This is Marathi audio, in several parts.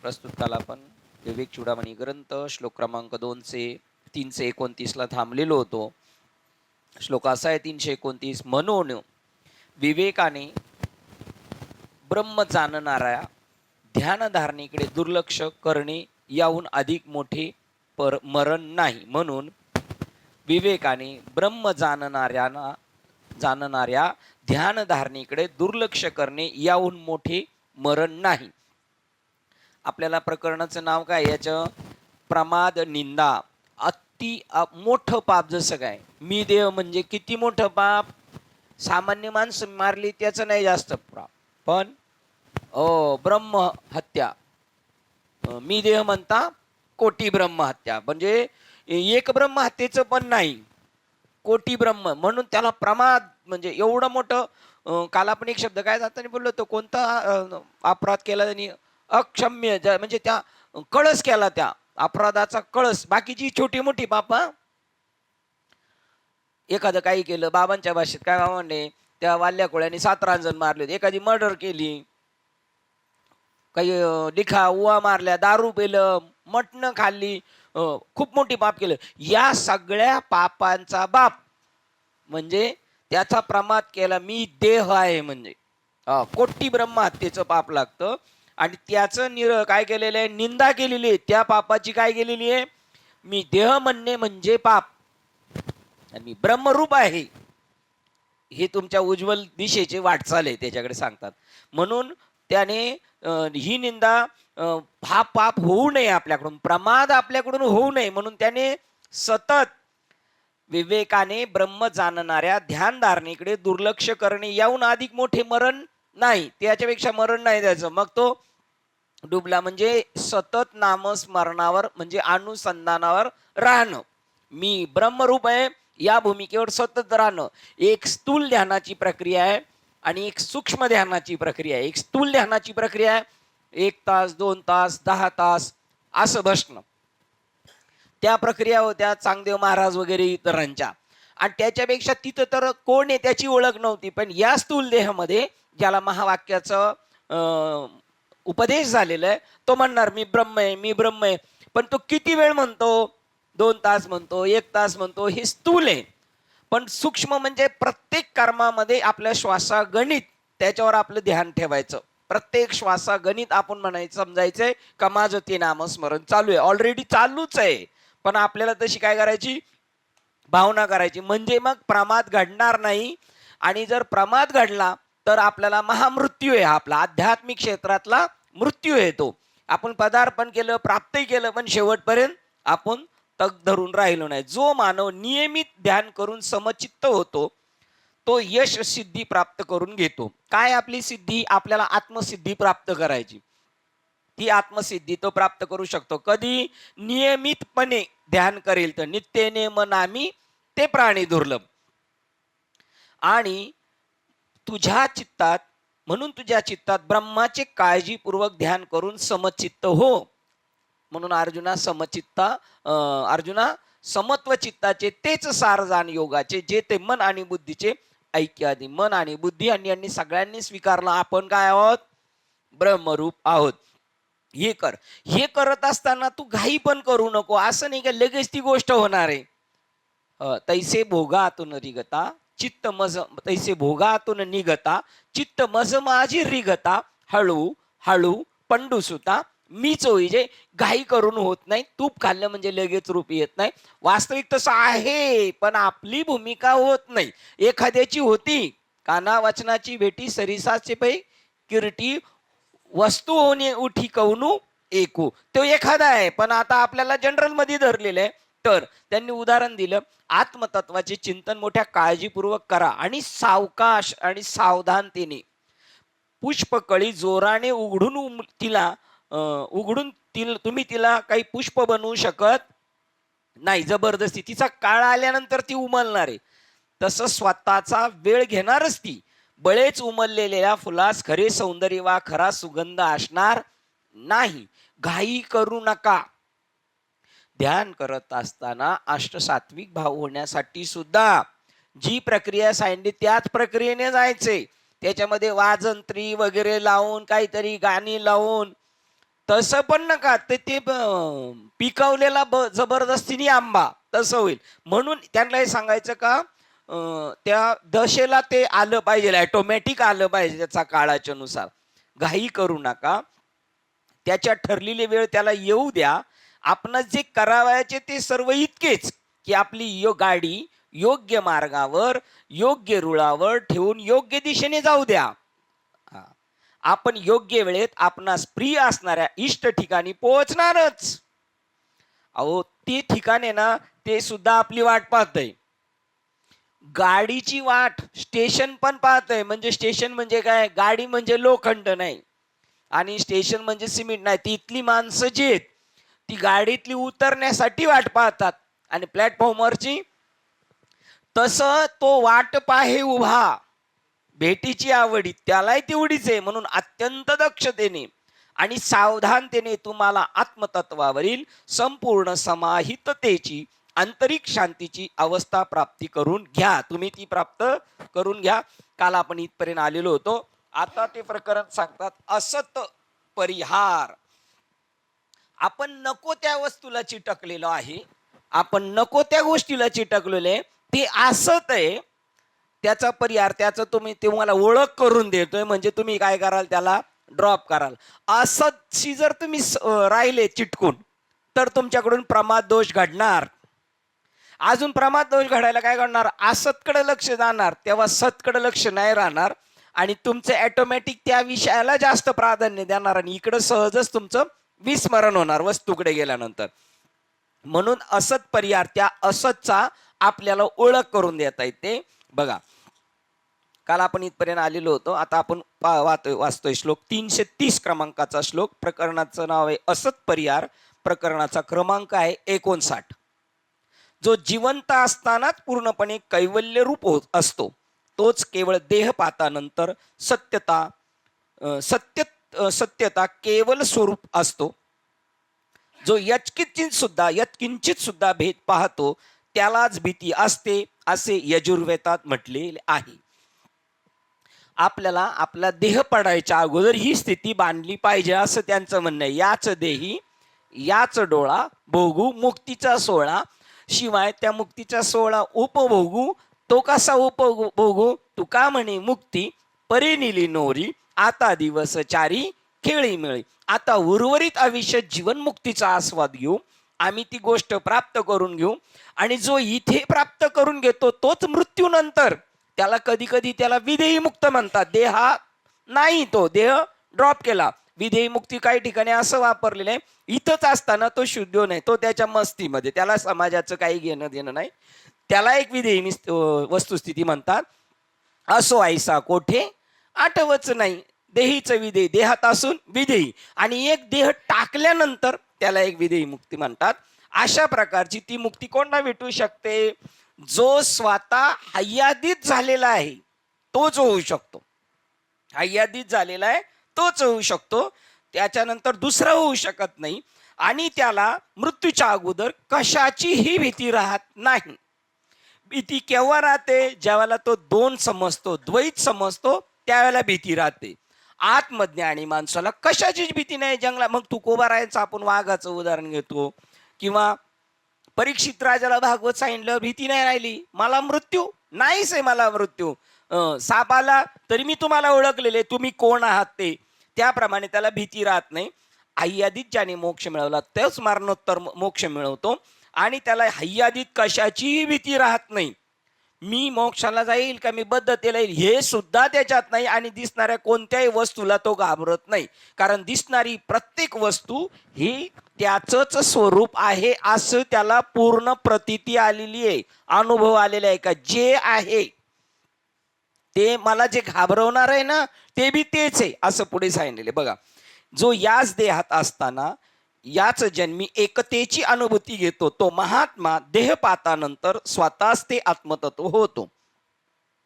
प्रस्तुत काल आपण विवेक चूडामणी ग्रंथ श्लोक क्रमांक 329 ला थांबलेलो होतो. श्लोक असा आहे 329, म्हणून विवेकाने ब्रह्म जाणणाऱ्या ध्यानधारणेकडे दुर्लक्ष करणे याहून अधिक मोठे मरण नाही. म्हणून विवेकाने ब्रह्म जाणणाऱ्या ध्यानधारणेकडे दुर्लक्ष करणे याहून मोठे मरण नाही. आपल्याला प्रकरणाचं नाव काय, याचं प्रमाद निंदा, अति मोठं पाप. जसं काय मी देह म्हणजे किती मोठं पाप, सामान्य माणसं मारली त्याचं नाही जास्त पाप, पण ब्रह्म हत्या, मी देह म्हणता कोटी ब्रह्म हत्या, म्हणजे एक ब्रह्म हत्येचं पण नाही, कोटी ब्रह्म, म्हणून त्याला प्रमाद म्हणजे एवढं मोठं. काल आपण एक शब्द काय जाताना बोललो तो कोणता अपराध केला त्यांनी, अक्षम्य, म्हणजे त्या कळस केला, त्या अपराधाचा कळस. बाकीची छोटी मोठी पापा, एखादं काही केलं, बाबांच्या भाषेत काय म्हणणे, त्या वाल्या कोळ्याने 7 रांजण मारले, एखादी मर्डर केली, काही लिखा उवा मारल्या, दारू पेलं, मटणं खाल्ली, खूप मोठी पाप केलं. या सगळ्या पापांचा बाप म्हणजे त्याचा प्रमाद केला, मी देह आहे, म्हणजे कोटी ब्रह्म हत्येचं पाप लागतं. आणि त्याचं काय केलेलं आहे, निंदा केलेली आहे त्या पापाची. काय केलेली आहे, मी देह म्हणणे म्हणजे पाप, आणि मी ब्रह्मरूप आहे, हे तुमच्या उज्ज्वल दिशेचे वाटचाल आहे, त्याच्याकडे सांगतात. म्हणून त्याने ही निंदा, हा पाप होऊ नये आपल्याकडून, प्रमाद आपल्याकडून होऊ नये, म्हणून त्याने सतत विवेकाने ब्रह्म जाणणाऱ्या ध्यानधारणेकडे दुर्लक्ष करणे याहून अधिक मोठे मरण नाही. त्याच्यापेक्षा मरण नाही त्याचं. मग तो डुबला, म्हणजे सतत नामस्मरणावर म्हणजे अनुसंधानावर राहणं, मी ब्रह्मरूप आहे या भूमिकेवर सतत राहणं. एक स्थूल ध्यानाची प्रक्रिया आहे आणि एक सूक्ष्म ध्यानाची प्रक्रिया आहे. एक स्थूल ध्यानाची प्रक्रिया आहे, 1 तास 2 तास 10 तास असं बसणं. त्या प्रक्रिया होत्या चांगदेव महाराज वगैरे इतरांच्या, आणि त्याच्यापेक्षा तिथं तर कोण आहे त्याची ओळख नव्हती. पण या स्थूल देहामध्ये ज्याला महावाक्याचं उपदेश झालेला आहे, तो म्हणणार मी ब्रह्म आहे, मी ब्रह्म आहे. पण तो किती वेळ म्हणतो, 2 तास म्हणतो, 1 तास म्हणतो, हे स्थूल आहे. पण सूक्ष्म म्हणजे प्रत्येक कर्मामध्ये आपल्या श्वासागणित त्याच्यावर आपलं ध्यान ठेवायचं. प्रत्येक श्वासागणित आपण म्हणायचं, समजायचंय का माझं ते नामस्मरण चालू आहे, ऑलरेडी चालूच आहे, पण आपल्याला तशी काय करायची, भावना करायची, म्हणजे मग प्रमाद घडणार नाही. आणि जर प्रमाद घडला तर आपल्याला महामृत्यू आहे, आपला आध्यात्मिक क्षेत्रातला मृत्यू येतो. आपण पदार्पण केलं, प्राप्तही केलं, पण शेवटपर्यंत आपण तग धरून राहिलो नाही. जो मानव नियमित ध्यान करून समचित्त होतो तो यश सिद्धी प्राप्त करून घेतो. काय आपली सिद्धी, आपल्याला आत्मसिद्धी प्राप्त करायची. ती आत्मसिद्धी तो प्राप्त करू शकतो कधी, नियमितपणे ध्यान करेल तर. नित्येने मनामी ते प्राणी दुर्लभ. आणि तुझ्या चित्तात, म्हणून तुझ्या चित्तात ब्रह्माचे काळजीपूर्वक ध्यान करून समचित्त हो. म्हणून अर्जुना समत्व चित्ताचे तेच सार जाण योगाचे, जे ते मन आणि बुद्धीचे ऐक्य आधी. मन आणि बुद्धी यांनी सगळ्यांनी स्वीकारलं, आपण काय आहोत, ब्रह्मरूप आहोत. हे कर. हे करत असताना तू घाई पण करू नको. असं नाही का लगेच ती गोष्ट होणार आहे. तैसे भोगातून रिगता चित्त मज, तैसे भोगातून निगता चित्त मज माझी रिगता, हळू हळू पंडुसुता मीच होई. जे घाई करून होत नाही. तूप खाल्लं म्हणजे लगेच रूप येत नाही. वास्तविक तसं आहे, पण आपली भूमिका होत नाही. एखाद्याची होती, काना वचनाची भेटी सरिसाचे पै किरटी, वस्तू होणे उठी कवनू एकू. तो एखादा आहे, पण आता आपल्याला जनरल मध्ये धरलेलं आहे. तर त्यांनी उदाहरण दिलं, आत्मतत्वाचे चिंतन मोठ्या काळजीपूर्वक करा आणि सावकाश आणि सावधानतेने. पुष्पकळी जोराने उघडून तुम्ही तिला काही पुष्प बनवू शकत नाही. जबरदस्ती तिचा काळ आल्यानंतर ती उमलणार आहे. तसं स्वतःचा वेळ घेणारच ती. बळेच उमललेल्या फुलास खरे सौंदर्य वा खरा सुगंध असणार नाही. घाई करू नका. ध्यान करत असताना अष्टसात्विक भाव होण्यासाठी सुद्धा जी प्रक्रिया सांगितली त्याच प्रक्रियेने जायचे. त्याच्यामध्ये वाजंत्री वगैरे लावून, काहीतरी गाणी लावून तसं पण नका ते ते पिकवलेला जबरदस्तीने आंबा तसं होईल. म्हणून त्यांना हे सांगायचं का त्या दशेला ते आलं पाहिजे, ऑटोमॅटिक आलं पाहिजे त्याचा काळाच्या नुसार. घाई करू नका. त्याच्या ठरलेली वेळ त्याला येऊ द्या. आपणास जे करावयाचे ते सर्व इतकेच की आपली गाडी योग्य मार्गावर, योग्य रुळावर ठेवून योग्य दिशेने जाऊ द्या. आपण योग्य वेळेत आपणास प्रिय असणाऱ्या इष्ट ठिकाणी पोहोचणारच. अहो ते ठिकाण आहे ना, ते सुद्धा आपली वाट पाहतंय. गाडीची वाट स्टेशन पण पाहतंय. म्हणजे स्टेशन म्हणजे काय, गाडी म्हणजे लोखंड नाही आणि स्टेशन म्हणजे सिमेंट नाही. ती इथली माणसं जी आहेत ती गाडीतली उतरण्यासाठी वाट पाहतात आणि प्लॅटफॉर्मवरची तसं तो वाट पाहे उभा. भेटीची आवडी त्यालाही तेवढीच आहे. म्हणून अत्यंत दक्षतेने आणि सावधानतेने तुम्हाला आत्मतत्वावरील संपूर्ण समाहिततेची आंतरिक शांतीची अवस्था प्राप्ती करून घ्या. तुम्ही ती प्राप्त करून घ्या. काल आपण इथपर्यंत आलेलो होतो. आता ते प्रकरण सांगतात असत परिहार. आपण नको त्या वस्तूला चिटकलेलो आहे, आपण नको त्या गोष्टीला चिटकलेलो आहे, ते असत आहे. त्याचा परिहार, त्याचं तुम्हाला ओळख करून देतोय. म्हणजे तुम्ही काय कराल, त्याला ड्रॉप कराल. असतशी जर तुम्ही राहिले चिटकून तर तुमच्याकडून प्रमाद दोष घडणार. अजून प्रमाद दोष घडायला काय घडणार, असतकडे लक्ष जाणार, तेव्हा सतकडे लक्ष नाही राहणार आणि तुमचं ऑटोमॅटिक त्या विषयाला जास्त प्राधान्य देणार आणि इकडं सहजच तुमचं विस्मरण होणार वस्तूकडे गेल्यानंतर. म्हणून असत परिहार, त्या असतचा आपल्याला ओळख करून देता येते. बघा काल आपण इथपर्यंत आलेलो होतो. आता आपण वाचतोय श्लोक 330 क्रमांकाचा श्लोक. प्रकरणाचं नाव आहे असत परिहार. प्रकरणाचा क्रमांक आहे 59. जो जिवंत असतानाच पूर्णपणे कैवल्य रूप असतो तोच केवळ देहपातानंतर सत्यता केवल स्वरूप असतो. जो यत्किंचित सुद्धा भेद पाहतो त्यालाच भीती असते असे यजुर्वेदात म्हटलेले आहे. आपल्याला आपला देह पडायच्या अगोदर ही स्थिती बांधली पाहिजे असं त्यांचं म्हणणं आहे. याच देही याच डोळा भोगू मुक्तीचा सोहळा. शिवाय त्या मुक्तीचा सोहळा उपभोगू. तो कसा उपभोगू, तुका म्हणे मुक्ती परिनिली नोरी आता दिवस चारी खेळी मिळी. आता उर्वरित आयुष्य जीवनमुक्तीचा आस्वाद घेऊ, आम्ही ती गोष्ट प्राप्त करून घेऊ. आणि जो इथे प्राप्त करून घेतो तोच मृत्यूनंतर त्याला कधी कधी त्याला विदेही मुक्त म्हणतात. देहा नाही, तो देह ड्रॉप केला. विदेही मुक्ती काही ठिकाणी असं वापरलेलं आहे, इथंच असताना तो शुद्ध नाही, तो त्याच्या मस्तीमध्ये, त्याला समाजाचं काही घेणं देणं नाही, त्याला एक विदेही वस्तुस्थिती म्हणतात. असो ऐसा कोठे आठवच नाही, देहीचं विदेही, देहात असून विदेही, आणि एक देह टाकल्यानंतर त्याला एक विदेही मुक्ती म्हणतात. अशा प्रकारची ती मुक्ती कोणाला भेटू शकते, जो स्वतः हय्यादित झालेला आहे तोच होऊ शकतो. हय्यादित झालेला आहे तोच होऊ शकतो, त्याच्यानंतर दुसरा होऊ शकत नाही. आणि त्याला मृत्यूच्या अगोदर कशाचीही भीती राहत नाही. भीती केव्हा राहते, ज्यावेळेला तो दोन समजतो, द्वैत समजतो, त्यावेळेला भीती राहते. आत्मज्ञानी माणसाला कशाचीच भीती नाही. जंगला मग तुकोबा राहायचं, आपण वाघाचं उदाहरण घेतो, किंवा परीक्षित राजाला भागवत सांगितलं, भीती नाही राहिली, मला मृत्यू नाहीच आहे, मला मृत्यू. सापाला तरी मी तुम्हाला ओळखलेले, तुम्ही कोण आहात ते, त्याप्रमाणे त्याला भीती राहत नाही. हय्यादित ज्याने मोक्ष मिळवला तोच मरणोत्तर मोक्ष मिळवतो आणि त्याला हय्यादित कशाचीही भीती राहत नाही. मी मोक्षाला जाईल का, मी बद्धतेला येईल, हे सुद्धा त्याच्यात नाही. आणि दिसणाऱ्या कोणत्याही वस्तूला तो घाबरत नाही, कारण दिसणारी प्रत्येक वस्तू ही त्याचंच स्वरूप आहे असं त्याला पूर्ण प्रतीती आलेली आहे, अनुभव आलेला आहे का जे आहे ते मला जे घाबरवणार आहे ना ते बी तेच आहे असं पुढे सांगितलेले. बघा, जो याच देहात असताना याच जन्मी एकतेची अनुभूती घेतो तो महात्मा देहपातानंतर स्वतःच ते आत्मतत्व होतो.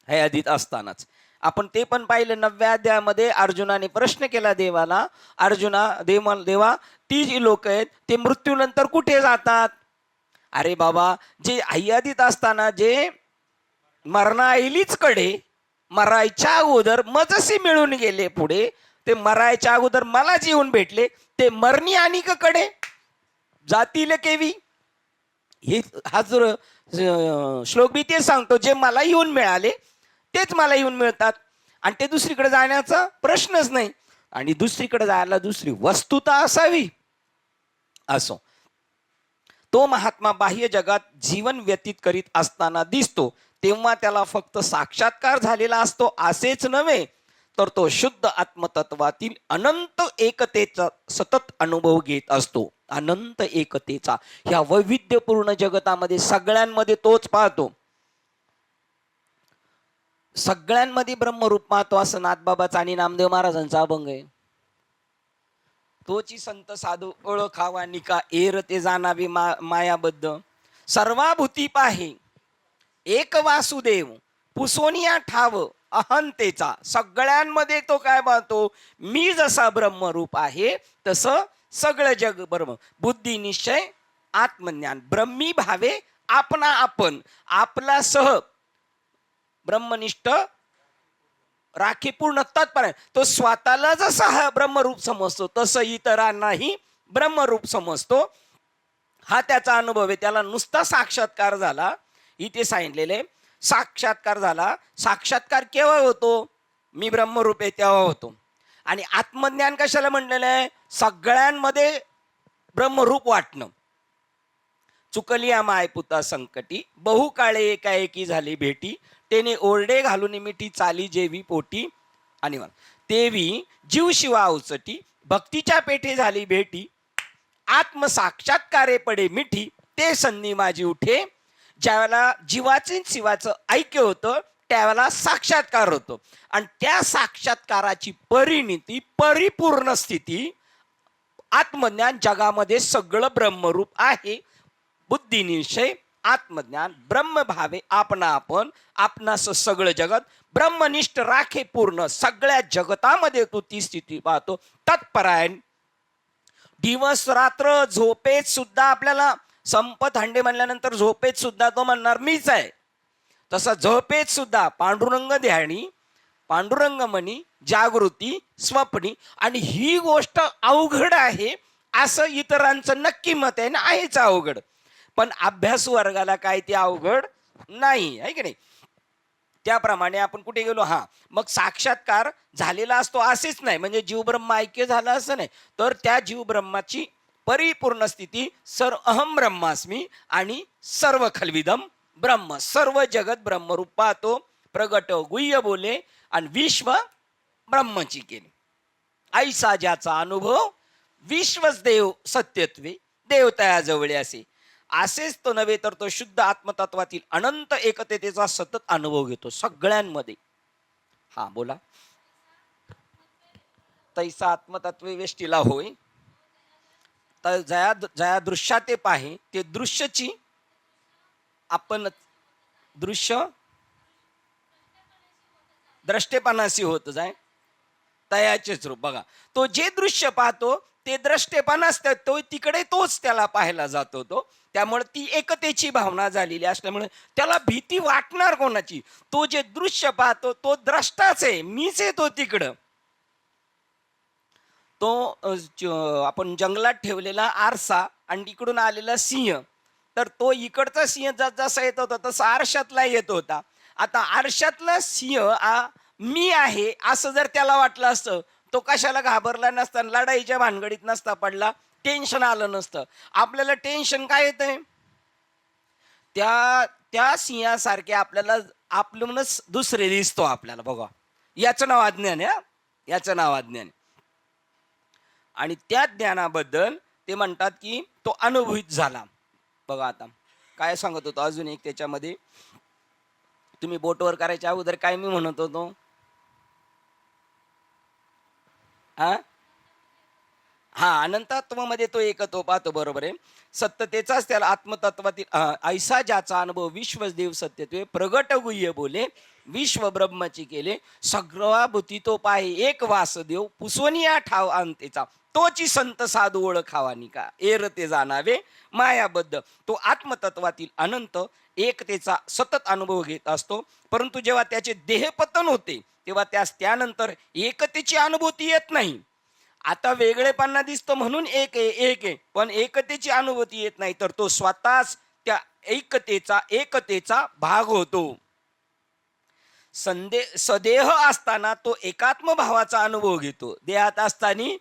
हे आधीत असतानाच आपण ते पण पाहिलं. 9व्या अध्यायामध्ये अर्जुनाने प्रश्न केला देवाला, अर्जुना देवा ती जी लोक आहेत ते मृत्यूनंतर कुठे जातात. अरे बाबा, जे हय्यादित असताना जे मरणाईलीच कडे मरायच्या अगोदर मजसी मिळून गेले, पुढे ते मरायच्या अगोदर मला जीवन भेटले, ते मरणी आणि कडे जातील केवी. हे हा जो श्लोक बी ते सांगतो, जे मला येऊन मिळाले तेच मला येऊन मिळतात आणि ते दुसरीकडे जाण्याचा प्रश्नच नाही. आणि दुसरीकडे जायला दुसरी वस्तुता असावी. असो, तो महात्मा बाह्य जगात जीवन व्यतीत करीत असताना दिसतो, तेव्हा त्याला फक्त साक्षात्कार झालेला असतो असेच नव्हे, तर तो शुद्ध आत्मतत्वातील अनंत एकतेचा सतत अनुभव घेत असतो. अनंत एकतेचा ह्या वैविध्यपूर्ण जगतामध्ये सगळ्यांमध्ये तोच पाहतो. सगळ्यांमध्ये ब्रह्मरूप पाहतो, असं नाथबाबाचा आणि नामदेव महाराजांचा अभंग आहे. तोची संत साधू ओळखावा निका, एर ते जाणावी मायाबद्ध. सर्वाभूती पाहे एक वासुदेव, पुसोनिया ठाव अहंतेचा. सगळ्यांमध्ये तो काय पाहतो, मी जसा ब्रह्मरूप आहे तसं सगळं जग ब्रह्म. बुद्धी निश्चय आत्मज्ञान ब्रह्मी भावे आपणा आपण, आपला सह ब्रह्मनिष्ठ राखी पूर्ण तत्पर. तो स्वतःला जसा हा ब्रह्मरूप समजतो तसं इतरांनाही ब्रह्मरूप समजतो. हा त्याचा अनुभव आहे. त्याला नुसता साक्षात्कार झाला, इथे सांगितलेले साक्षात्कार झाला. साक्षात्कार केव्हा होतो, मी ब्रह्मरूप आहे तेव्हा होतो. आणि आत्मज्ञान कशाला म्हणलेलं आहे, सगळ्यांमध्ये ब्रह्मरूप वाटणं. चुकलिया माय पुता संकटी, बहु काळे एकाएकी झाली भेटी. तेने ओरडे घालून मिठी चाली जेवी पोटी. आणि तेवी जीव शिवा उचटी, भक्तीच्या पेठे झाली भेटी. आत्मसाक्षात्कारे पडे मिठी, ते संधी माझी उठे. ज्यावेळेला जीवाचे शिवाचं ऐक्य होतं त्यावेळेला साक्षात्कार होतो. आणि त्या साक्षात्काराची परिणिती, परिपूर्ण स्थिती, आत्मज्ञान. जगामध्ये सगळं ब्रह्मरूप आहे. बुद्धी निश्चय आत्मज्ञान ब्रह्मभावे आपणा आपण, आपणास सगळं जगत ब्रह्मनिष्ठ राखे पूर्ण. सगळ्या जगतामध्ये तो ती स्थिती पाहतो. तत्परायण दिवस रात्र झोपेत सुद्धा आपल्याला संपत हांडे म्हणल्यानंतर झोपेत सुद्धा तो म्हणणार मीच आहे. तसं झोपेत सुद्धा पांडुरंग ध्यानी, पांडुरंग मनी, जागृती स्वप्नी. आणि ही गोष्ट अवघड आहे असं इतरांचं नक्की मत आहे ना, आहेच अवघड. पण अभ्यास वर्गाला काय ते अवघड नाही आहे की नाही. त्याप्रमाणे आपण कुठे गेलो, हा मग साक्षात्कार झालेला असतो असेच नाही, म्हणजे जीव ब्रह्म ऐक्य झालं असं नाही, तर त्या जीव ब्रह्माची परिपूर्ण स्थिती सर अहम ब्रह्मास्मी आणि सर्व खलविदम ब्रह्म. सर्व जगत ब्रह्मरूप पाहतो. प्रगट गुह्य बोले आणि विश्व ब्रह्मची केले. ऐसा ज्याचा अनुभव विश्वच देव सत्यत्वे, देवतया जवळे असे. असेच तो नव्हे तर तो शुद्ध आत्मतत्वातील अनंत एकतेचा सतत अनुभव घेतो सगळ्यांमध्ये. हा बोला. तैसा आत्मतत्वे वेष्टीला होय, तर जया जया दृश्याते पाहे ते दृश्यची आपण दृश्य द्रष्टेपणाशी होत जाय तयाचेच रूप. बघा, तो जे दृश्य पाहतो ते द्रष्टेपण असतात, तो तिकडे तोच त्याला पाहायला जातो. तो त्यामुळे ती एकतेची भावना झालेली असल्यामुळे त्याला भीती वाटणार कोणाची. तो जे दृश्य पाहतो तो द्रष्टाच आहे, मीच आहे तो तिकडं. तो आपण जंगलात ठेवलेला आरसा आणि इकडून आलेला सिंह, तर तो इकडचा सिंह जसा येत होता तसा आरशातला येत होता. आता आरशातला सिंह मी आहे असं जर त्याला वाटलं असतं, तो कशाला घाबरला नसता, लढाईच्या भानगडीत नसता पडला, टेन्शन आलं नसतं. आपल्याला टेन्शन काय येतंय, त्या सिंहासारखे आपल्याला आपलंच दुसरे दिसतो आपल्याला. बघा, याचं नाव अज्ञान आहे, याचं नाव अज्ञान. आणि त्या ज्ञानाबद्दल ते म्हणतात की तो अनुभूत झाला. बघा आता काय सांगत होतो अजून एक त्याच्यामध्ये, तुम्ही बोटवर करायच्या अगोदर काय मी म्हणत होतो, हा अनंतत्वामध्ये तो एकत्व पाहतो. बरोबर आहे. सत्यतेचाच त्याला आत्मतत्वातील ऐसा ज्याचा अनुभव विश्वदेव सत्यत्वे, प्रगट गुह्य बोले विश्व ब्रह्मची केले. सगळाभूती तो पाहे एक वासदेव, पुसवनिया ठाव अंतेचा. तोची संत साधू ओळखावानी का, एर ते जाणावे मायाबद्ध. तो आत्मतत्वातील अनंत एकतेचा सतत अनुभव घेत असतो. परंतु जेव्हा त्याचे देहपतन होते तेव्हा त्यानंतर एकतेची अनुभूती येत नाही. आता वेगळेपणा दिसतो म्हणून एक आहे, पण एकतेची अनुभूती येत नाही, तर तो स्वतःच त्या एकतेचा भाग होतो. सदेह असताना तो एकात्म भावाचा अनुभव घेतो, देहात असताना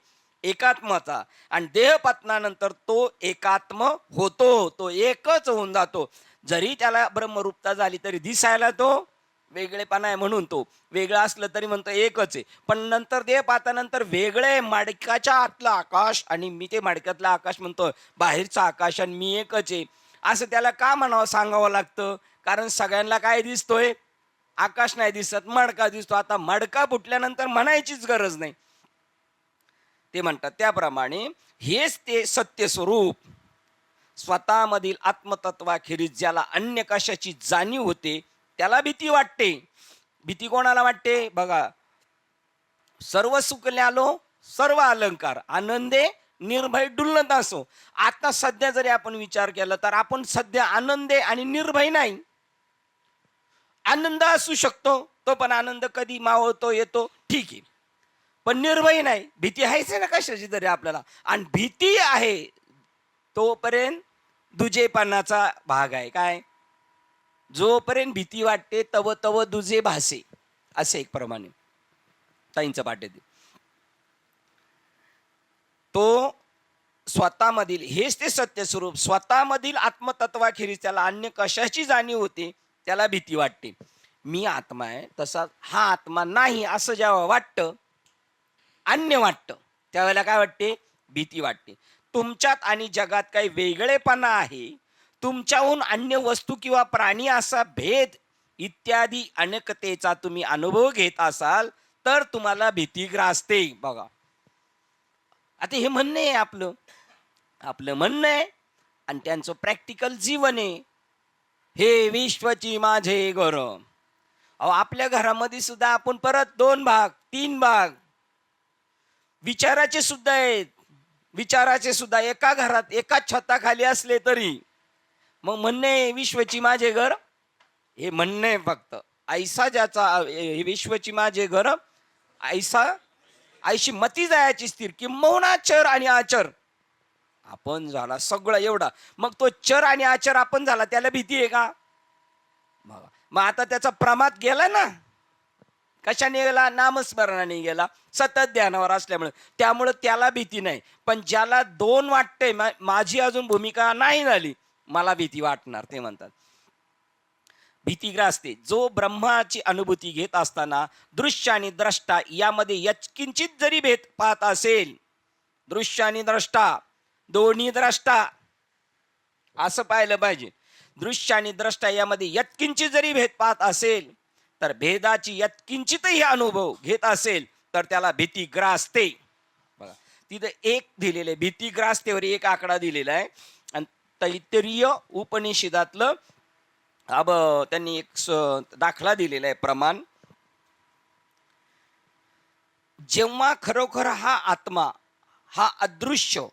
एकात्माचा, आणि देह पतनानंतर तो एकात्म होतो, तो एकच होऊन जातो. जरी त्याला ब्रह्मरूपता झाली तरी दिसायला तो वेगळेपणा आहे म्हणून तो वेगळा असलं तरी म्हणतो एकच आहे. पण नंतर देह पातानंतर वेगळे, माडकाच्या आतलं आकाश आणि मी ते माडक्यातलं आकाश म्हणतो, बाहेरचं आकाश आणि मी एकच आहे, असं त्याला का म्हणावं, सांगावं लागतं? कारण सगळ्यांना काय दिसतोय? आकाश नाही दिसत, मडका दिसतो. आता मडका फुटल्यानंतर म्हणायचीच गरज नाही. ते म्हणतात त्याप्रमाणे हेच ते सत्य स्वरूप, स्वतःमधील आत्मतत्वाखेरीज ज्याला अन्य कशाची जाणीव होते त्याला भीती वाटते. भीती कोणाला वाटते? बघा, सर्व सुखल्यालो सर्व अलंकार, आनंदे निर्भय डुलत असो. आता सध्या जरी आपण विचार केला तर आपण सध्या आनंदे आणि निर्भय नाही. आनंद असू शकतो, तो पण आनंद कधी मावळतो येतो, ठीक आहे, पण निर्भय नाही. भीती आहेच ना कशाची तरी आपल्याला, आणि भीती आहे तोपर्यंत दुजेपणाचा भाग आहे. काय? जोपर्यंत भीती वाटते तव तव दुजे भासे, असे एक प्रमाणे ताईंचं पाठ येते. तो स्वतःमधील हेच ते सत्य स्वरूप, स्वतःमधील आत्मतत्वाखेरीज त्याला अन्य कशाची जाणीव होते त्याला भीती वाटते. मी आत्मा आहे, तसा हा आत्मा नाही असं जेव्हा वाटतं, अन्य वाटतं, त्यावेळेला काय वाटते? भीती वाटते. तुमच्यात आणि जगात काही वेगळेपणा आहे, तुमच्याहून अन्य वस्तू किंवा प्राणी असा भेद इत्यादी अनेकतेचा तुम्ही अनुभव घेत असाल तर तुम्हाला भीती ग्रासते. बघा, आता हे म्हणणं आहे आपलं म्हणणं आहे, आणि त्यांचं प्रॅक्टिकल जीवन आहे. हे विश्वची माझे घर. अहो, आपल्या घरामध्ये सुद्धा आपण परत 2 भाग 3 भाग विचाराचे सुद्धा आहेत. विचाराचे सुद्धा एका घरात एकाच छताखाली असले तरी मग म्हणणे विश्वची माझे घर, हे म्हणणे फक्त ऐसा ज्याचा विश्वची माझे घर ऐसा ऐशी मती जायची स्थिर, किंबहुना चर आणि आचर आपण झाला सगळं एवढा. मग तो चर आणि आचर आपण झाला, त्याला भीती आहे का? मग आता त्याचा प्रमाद गेला ना. कशाने गेला? नामस्मरणाने गेला, सतत ध्यानावर असल्यामुळे. त्यामुळे त्याला भीती नाही. पण ज्याला 2 वाटते, माझी अजून भूमिका नाही झाली, मला भीती वाटणार, ते म्हणतात भीतीग्रस्ते. जो ब्रह्माची अनुभूती घेत असताना दृश्य आणि द्रष्टा यामध्ये यत्किंचित जरी भेद पाहत असेल, दृश्य आणि द्रष्टा दोन्ही द्रष्टा असं पाहिलं पाहिजे. दृश्य आणि द्रष्टा यामध्ये यत्किंचित जरी भेद पाहत असेल, तर भेदाची यत्किंचितही अनुभव घेत असेल तर त्याला भीती ग्रासते. बघा, तिथं 1 दिलेले, भीती ग्रासतेवर 1 आकडा दिलेला आहे. आणि तैत्तिरीय उपनिषदातलं त्यांनी एक दाखला दिलेला आहे, प्रमाण. जेव्हा खरोखर हा आत्मा, हा अदृश्य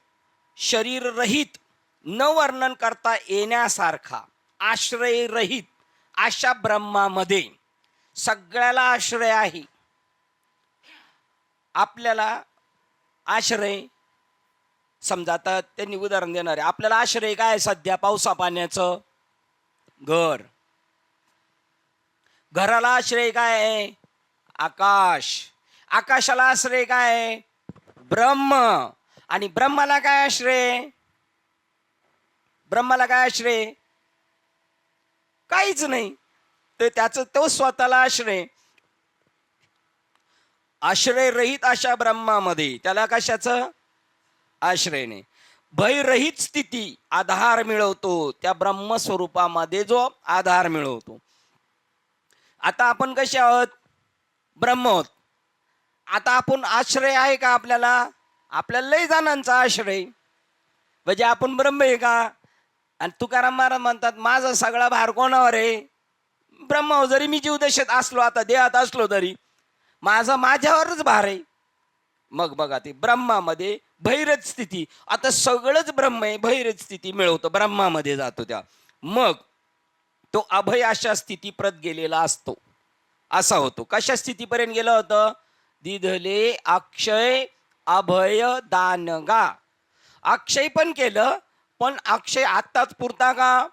शरीर रहित, न वर्णन करता येण्यासारखा, आश्रय रहित अशा ब्रह्मामध्ये सगळ्याला आश्रय आहे. आपल्याला आश्रय, समजा आता त्यांनी उदाहरण देणार आहे, आपल्याला आश्रय काय सध्या? पावसा पाण्याचं घर. घराला आश्रय काय आहे? आकाश. आकाशाला आश्रय काय आहे? ब्रह्म. आणि ब्रह्माला काय आश्रय? ब्रह्माला काय आश्रय? काहीच नाही. तर त्याचं तो स्वतःला आश्रय. आश्रय रहित अशा ब्रह्मामध्ये त्याला कशाचं आश्रय नाही. भयरहित स्थिती आधार मिळवतो, त्या ब्रह्मस्वरूपामध्ये जो आधार मिळवतो. आता आपण कसे आहोत? ब्रह्म आहोत. आता आपण आश्रय आहे का आपल्याला? आपल्याला लय जणांचा आश्रय, म्हणजे आपण ब्रह्म आहे का? आणि तुकाराम महाराज म्हणतात, माझा सगळा भार कोणावर आहे? ब्रह्मावर. जरी मी जीवदशेत असलो, आता देहात असलो, तरी माझ्यावरच भार आहे. मग बघा, ते ब्रह्मामध्ये भैरज स्थिती, आता सगळंच ब्रह्म आहे, भैरज स्थिती मिळवतो, ब्रह्मामध्ये जातो. त्या मग तो अभय अशा स्थितीप्रत गेलेला असतो, असा होतो. कशा स्थितीपर्यंत गेला होतं? दिधले अक्षय अभय दानगा. अक्षय पण केलं, पण अक्षय आत्ताच पुरता का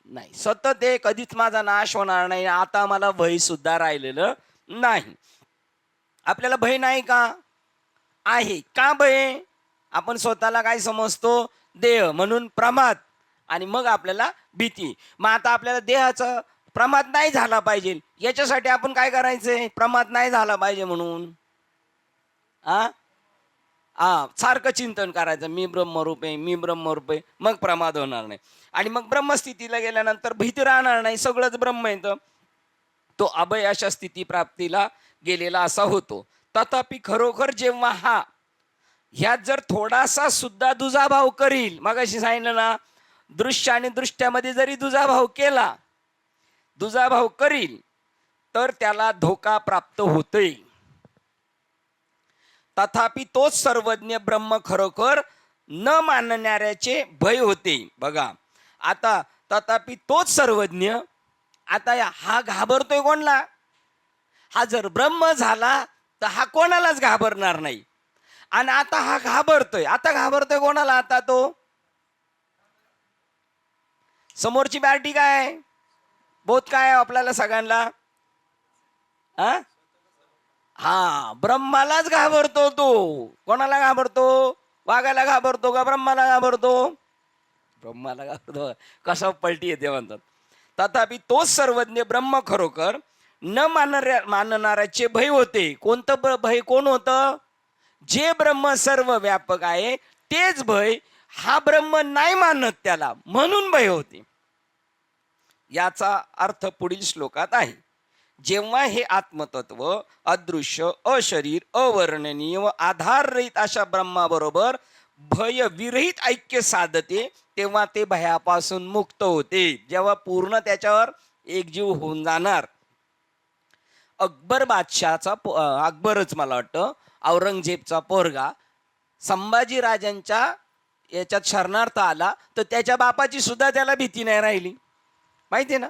नाही, सतत आहे, कधीच माझा नाश होणार नाही, आता मला भय सुद्धा राहिलेलं नाही. आपल्याला भय नाही का? आहे. का भय? आपण स्वतःला काय समजतो? देह, म्हणून प्रमाद, आणि मग आपल्याला भीती. मग आता आपल्याला देहाचा प्रमाद नाही झाला पाहिजे, याच्यासाठी आपण काय करायचंय? प्रमाद नाही झाला पाहिजे म्हणून सारखं चिंतन करायचं, मी ब्रह्मरूप आहे, मी ब्रह्मरूप आहे, मग प्रमाद होणार नाही. आणि मग ब्रह्मस्थितीला गेल्यानंतर भीती राहणार नाही, सगळंच ब्रह्म येतं. तो अभय अशा स्थिती प्राप्तीला गेलेला असा होतो. तथापि खरोखर जेव्हा ह्यात जर थोडासा सुद्धा दुजाभाव करील, मग अशी सांगितलं ना, दृश्य आणि दृष्ट्यामध्ये जरी दुजाभाव केला, दुजाभाव करील, तर त्याला धोका प्राप्त होतोय. तथापि तोच सर्वज्ञ ब्रह्म खरोखर न मानणाऱ्याचे भय होते. बघा आता, तथापि तोच सर्वज्ञ, आता हा घाबरतोय कोणला? हा जर ब्रह्म झाला तर हा कोणालाच घाबरणार नाही. आणि आता हा घाबरतोय, आता घाबरतोय कोणाला? आता तो समोरची पार्टी काय, बोध काय आपल्याला सगळ्यांना? ब्रह्मालाच घाबरतो तो. कोणाला घाबरतो? वाघाला घाबरतो का ब्रह्माला घाबरतो? ब्रह्माला घाबरतो. कसा पलटी येते म्हणतात. तथापि तोच सर्वज्ञ ब्रह्म खरोखर न मानणाऱ्याचे भय होते. कोणतं भय? कोण होतं? जे ब्रह्म सर्व व्यापक आहे तेच भय, हा ब्रह्म नाही मानत त्याला, म्हणून भय होते. याचा अर्थ पुढील श्लोकात आहे. जेव्हा हे आत्मतत्व अदृश्य, अशरीर, अवर्णनीय व आधाररहित अशा ब्रह्माबरोबर भय विरहित ऐक्य साधते, तेव्हा ते भयापासून मुक्त होते. जेव्हा पूर्ण त्याच्यावर एकजीव होऊन जाणार. अकबर बादशाहचा, अकबरच मला वाटतं, औरंगजेबचा पोरगा संभाजी राजांच्या याच्यात शरणार्थ आला, तर त्याच्या बापाची सुद्धा त्याला भीती नाही राहिली. माहिती आहे ना,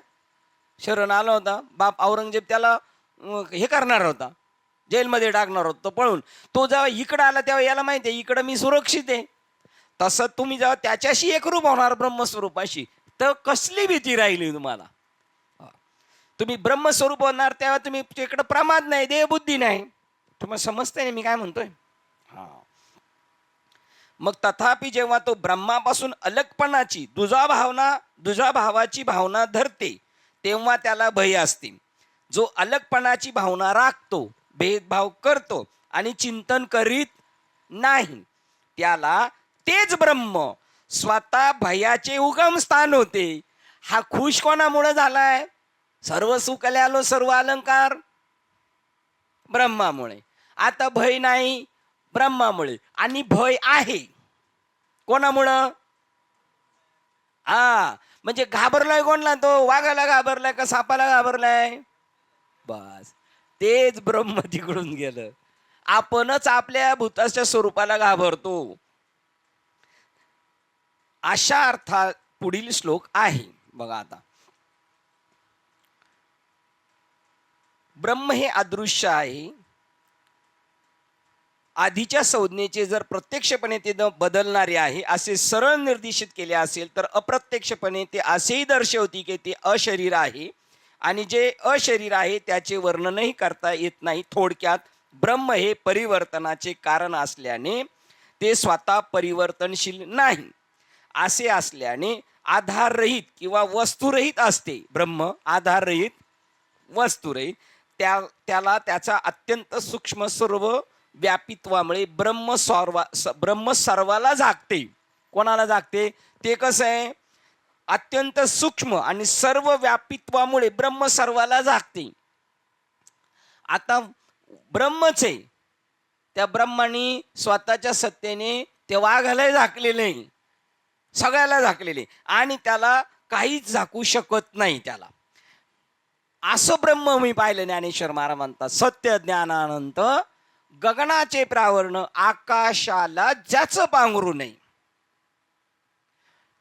शरण आला होता बाप, औरंगजेब त्याला हे करणार होता, जेलमध्ये टाकणार होता. तो पळून, तो जेव्हा इकडं आला तेव्हा याला माहिती आहे इकडं मी सुरक्षित आहे. तसं तुम्ही जेव्हा त्याच्याशी एकरूप होणार ब्रह्मस्वरूपाशी, तर कसली भीती राहिली तुम्हाला? तुम्ही ब्रह्मस्वरूप होणार तेव्हा तुम्ही तिकडं प्रमाद नाही, देहबुद्धी नाही. तुम्हाला समजतंय ना मी काय म्हणतोय? मग तथापि जेव्हा तो ब्रह्मापासून अलगपणाची दुजाभावाची भावना धरते, तेव्हा त्याला भय असते. जो अलगपणाची भावना राखतो, भेदभाव करतो आणि चिंतन करीत नाही, त्याला तेच ब्रह्म स्वतः भयाचे उगम स्थान होते. हा खुश कोणामुळे झालाय? सर्व सुख आलो, सर्व अलंकार ब्रह्मामुळे. आता भय नाही, ब्रह्मामुळे. आणि भय आहे कोणामुळं? म्हणजे घाबरलाय कोणला? तो वाघाला घाबरलाय का सापाला घाबरलाय? बस, तेच ब्रह्म तिकडून गेलं. आपणच आपल्या भूताच्या स्वरूपाला घाबरतो. अशा अर्थात पुढील श्लोक आहे. बघा आता, ब्रह्म हे अदृश्य आहे. आधीच्या संज्ञेचे जर प्रत्यक्षपणे ते बदलणारे आहे असे सरळ निर्देशित केले असेल, तर अप्रत्यक्षपणे ते असेही दर्शवते की ते अशरीर आहे, आणि जे अशरीर आहे त्याचे वर्णनही करता येत नाही. थोडक्यात ब्रह्म हे परिवर्तनाचे कारण असल्याने ते स्वतः परिवर्तनशील नाही. असे असल्याने आधाररहित किंवा वस्तुरहित असते. ब्रह्म आधाररहित, वस्तुरहित. त्याला त्याचा अत्यंत सूक्ष्म सर्व व्यापित्वामुळे ब्रह्म सर्वाला जागते. कोणाला जागते? ते कसं आहे? अत्यंत सूक्ष्म आणि सर्व व्यापित्वामुळे ब्रह्म सर्वाला जागते. आता ब्रह्मच आहे, त्या ब्रह्माने स्वतःच्या सत्तेने ते वाघाला झाकलेले, सगळ्याला झाकलेले, आणि त्याला काहीच झाकू शकत नाही त्याला. असं ब्रह्म मी पाहिलं. ज्ञानेश्वर महाराज म्हणतात, सत्य ज्ञानानंत गगनाचे प्रावरण, आकाशाला ज्याचं पांघरू नाही,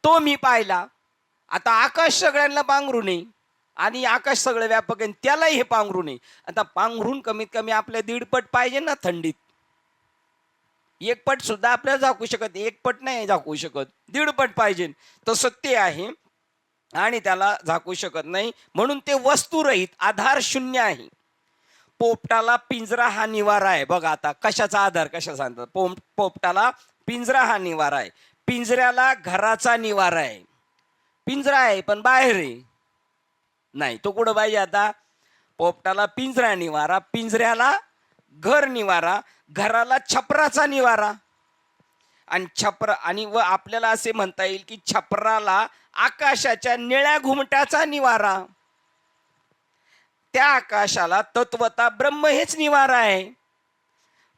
तो मी पाहिला. आता आकाश सगळ्यांना पांघरू नाही, आणि आकाश सगळं व्यापक आहे, त्यालाही हे पांघरू नाही. आता पांघरून कमीत कमी आपल्या 1.5 पट पाहिजे ना थंडीत. एक पट सुद्धा आपल्याला झाकू शकत नाही, एक पट नाही झाकू शकत, 1.5 पट पाहिजे. तसं ते आहे आणि त्याला झाकू शकत नाही, म्हणून ते वस्तुरहित आधार शून्य आहे. पोपटाला पिंजरा हा निवारा आहे. बघा आता कशाचा आधार, कशा सांगतात, पोपटाला पिंजरा हा निवारा आहे. पिंजऱ्याला घराचा निवारा आहे. पिंजरा आहे पण बाहेर आहे नाही, तो कुठं पाहिजे आता? पोपटाला पिंजरा निवारा, पिंजऱ्याला घर निवारा, घराला छपराचा निवारा, आणि छपर आणि व आपल्याला असे म्हणता येईल की छपराला आकाशाच्या निळ्या घुमटाचा निवारा. त्या आकाशाला तत्वता ब्रह्म हेच निवारा आहे,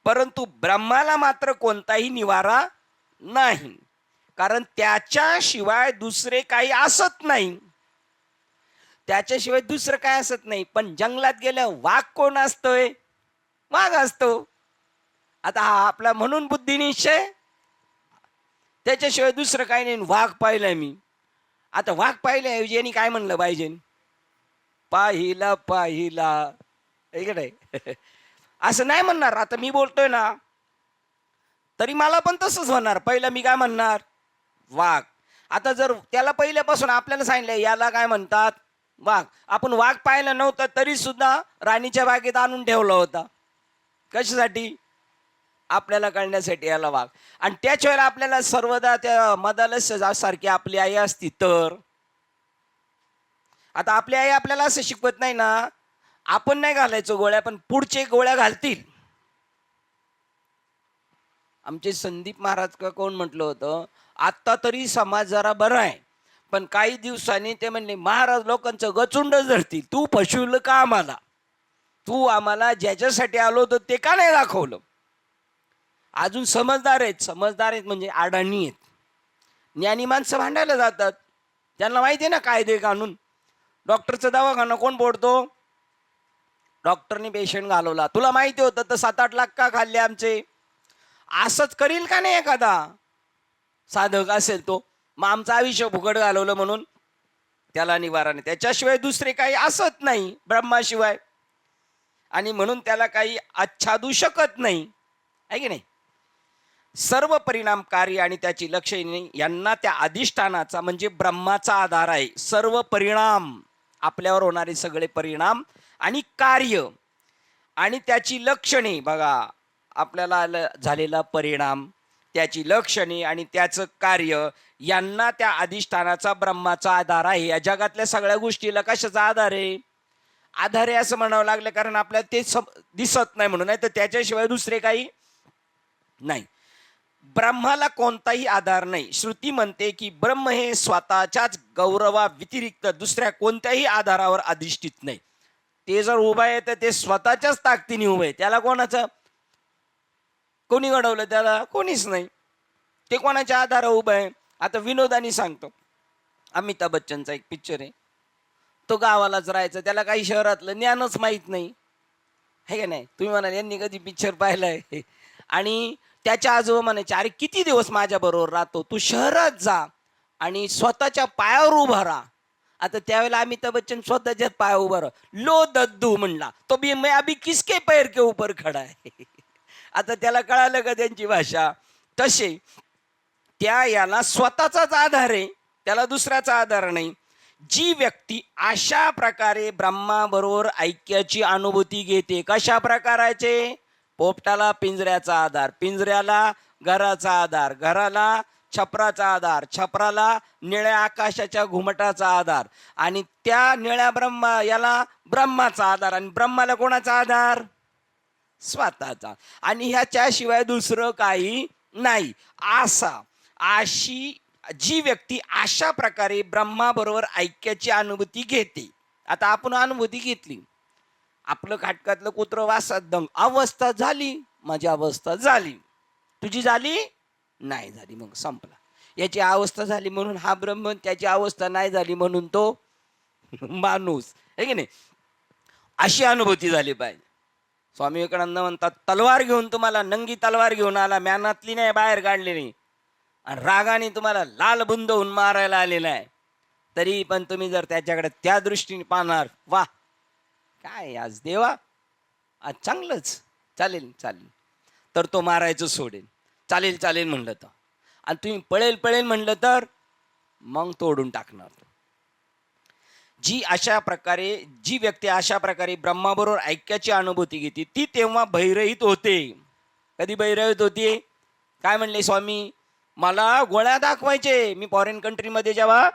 परंतु ब्रह्माला मात्र कोणताही निवारा नाही, कारण त्याच्याशिवाय दुसरे काही असत नाही. त्याच्याशिवाय दुसरं काय असत नाही. पण जंगलात गेलं वाघ कोण असतोय? वाघ असतो. आता हा आपला म्हणून बुद्धिनिश्चय, त्याच्याशिवाय दुसरं काही नाही. वाघ पाहिलाय मी, आता वाघ पाहिल्याऐवजी यांनी काय म्हणलं पाहिजे? पाहिला पाहिला, इकडे असं नाही म्हणणार. आता मी बोलतोय ना, तरी मला पण तसंच होणार. पहिलं मी काय म्हणणार? वाघ. आता जर त्याला पहिल्यापासून आपल्याला सांगितलं याला काय म्हणतात? वाघ. आपण वाघ पाहिलं नव्हतं तरी सुद्धा राणीच्या बागेत आणून ठेवला होता. कशासाठी? आपल्याला कळण्यासाठी याला वाघ. आणि त्याच वेळेला आपल्याला सर्वदा त्या मदालस्य सारखी आपली आई असती तर, आता आपली आई आपल्याला असं शिकवत नाही ना, आपण नाही घालायचो गोळ्या पण पुढचे गोळ्या घालतील. आमचे संदीप महाराज का कोण म्हटलं होतं, आता तरी समाज जरा बरा आहे, पण काही दिवसांनी ते म्हणले महाराज लोकांचं गचुंड धरतील, तू फसवलं का आम्हाला? तू आम्हाला ज्याच्यासाठी आलो होतं ते का नाही दाखवलं? अजून समजदार आहेत म्हणजे अडाणी आहेत. ज्ञानी माणसं भांडायला जातात, त्यांना माहिती आहे ना कायदे कानून. डॉक्टरचा दवाखाना कोण बोलतो? डॉक्टरने पेशंट घालवला, तुला माहिती होतं तर 7-8 लाख का खाल्ले आमचे? असंच करील का नाही एखादा साधक असेल तो? मग आमचं आयुष्य फुकट घालवलं म्हणून त्याला निवारा नाही. त्याच्याशिवाय दुसरे काही असत नाही ब्रह्माशिवाय, आणि म्हणून त्याला काही आच्छादू शकत नाही, आहे की नाही? सर्व परिणामकारी आणि त्याची लक्षणे यांना त्या अधिष्ठानाचा म्हणजे ब्रह्माचा आधार आहे. सर्व परिणाम, आपल्यावर होणारे सगळे परिणाम आणि कार्य आणि त्याची लक्षणे, बघा आपल्याला झालेला परिणाम, त्याची लक्षणे आणि त्याचं कार्य यांना त्या अधिष्ठानाचा ब्रह्माचा आधार आहे. या जगातल्या सगळ्या गोष्टीला कशाचा आधार आहे? आधार आहे असं म्हणावं लागलं, कारण आपल्याला ते दिसत नाही म्हणून, नाही तर त्याच्याशिवाय दुसरे काही नाही. ब्रह्माला कोणताही आधार नाही. श्रुती म्हणते की ब्रह्म हे स्वतःच्याच गौरवा व्यतिरिक्त दुसऱ्या कोणत्याही आधारावर अधिष्ठित नाही. ते जर उभं आहे तर ते स्वतःच्याच ताकदीने उभं आहे. त्याला कोणाचं, कोणी घडवलं त्याला? कोणीच नाही. ते कोणाच्या आधारावर उभं आहे? आता विनोदानी सांगतो, अमिताभ बच्चनचा एक पिक्चर आहे, तो गावालाच राहायचा, त्याला काही शहरातलं ज्ञानच माहीत नाही, हे का नाही? तुम्ही म्हणाल यांनी कधी पिक्चर पाहिलाय? आणि त्याच्या आजोबा म्हणायचे, अरे किती दिवस माझ्या बरोबर राहतो, तू शहरात जा आणि स्वतःच्या पायावर उभा राहा. आता त्यावेळेला अमिताभ बच्चन स्वतःच्याच पायावर उभा राहा. लो दद्दू म्हणला तो, भी मैं अभी किसके पैर के ऊपर खडा है. आता त्याला कळालं का त्यांची भाषा? तसे त्या याला स्वतःचाच आधार आहे, त्याला दुसऱ्याचा आधार नाही. जी व्यक्ती अशा प्रकारे ब्रह्माबरोबर ऐक्याची अनुभूती घेते, कशा प्रकाराचे? पोपटाला पिंजऱ्याचा आधार, पिंजऱ्याला घराचा आधार, घराला छपराचा आधार, छपराला निळ्या आकाशाच्या घुमटाचा आधार, आणि त्या निळ्या याला ब्रह्माचा आधार, आणि ब्रह्माला कोणाचा आधार? स्वतःचा. आणि ह्याच्याशिवाय दुसरं काही नाही. अशी जी व्यक्ती अशा प्रकारे ब्रह्माबरोबर ऐक्याची अनुभूती घेते. आता आपण अनुभूती घेतली, आपलं खाटकातलं कुत्र वासात दंग, अवस्था झाली, माझी अवस्था झाली, तुझी झाली नाही झाली, मग संपला. याची अवस्था झाली म्हणून हा ब्रह्म, त्याची अवस्था नाही झाली म्हणून तो माणूस, आहे की नाही? अशी अनुभूती झाली पाहिजे. स्वामी विवेकानंद म्हणतात, तलवार घेऊन तुम्हाला, नंगी तलवार घेऊन आला, म्यानातली नाही बाहेर काढलेली, आणि रागाने तुम्हाला लाल बुंद होऊन मारायला आलेला आहे, तरी पण तुम्ही जर त्याच्याकडे त्या दृष्टीने पाहणार, वा काय आज देवा, आज चांगलंच चालेल चालेल, तर तो मारायचं सोडेल. चालेल चालेल म्हणलं तर, आणि तुम्ही पळेल पळेल म्हणलं तर मग तोडून टाकणार. जी व्यक्ती अशा प्रकारे ब्रह्माबरोबर ऐक्याची अनुभूती घेते ती तेव्हा भयरहित होते. कधी भयरहित होती? काय म्हणले स्वामी, मला गोळ्या दाखवायचे. मी फॉरेन कंट्रीमध्ये जेव्हा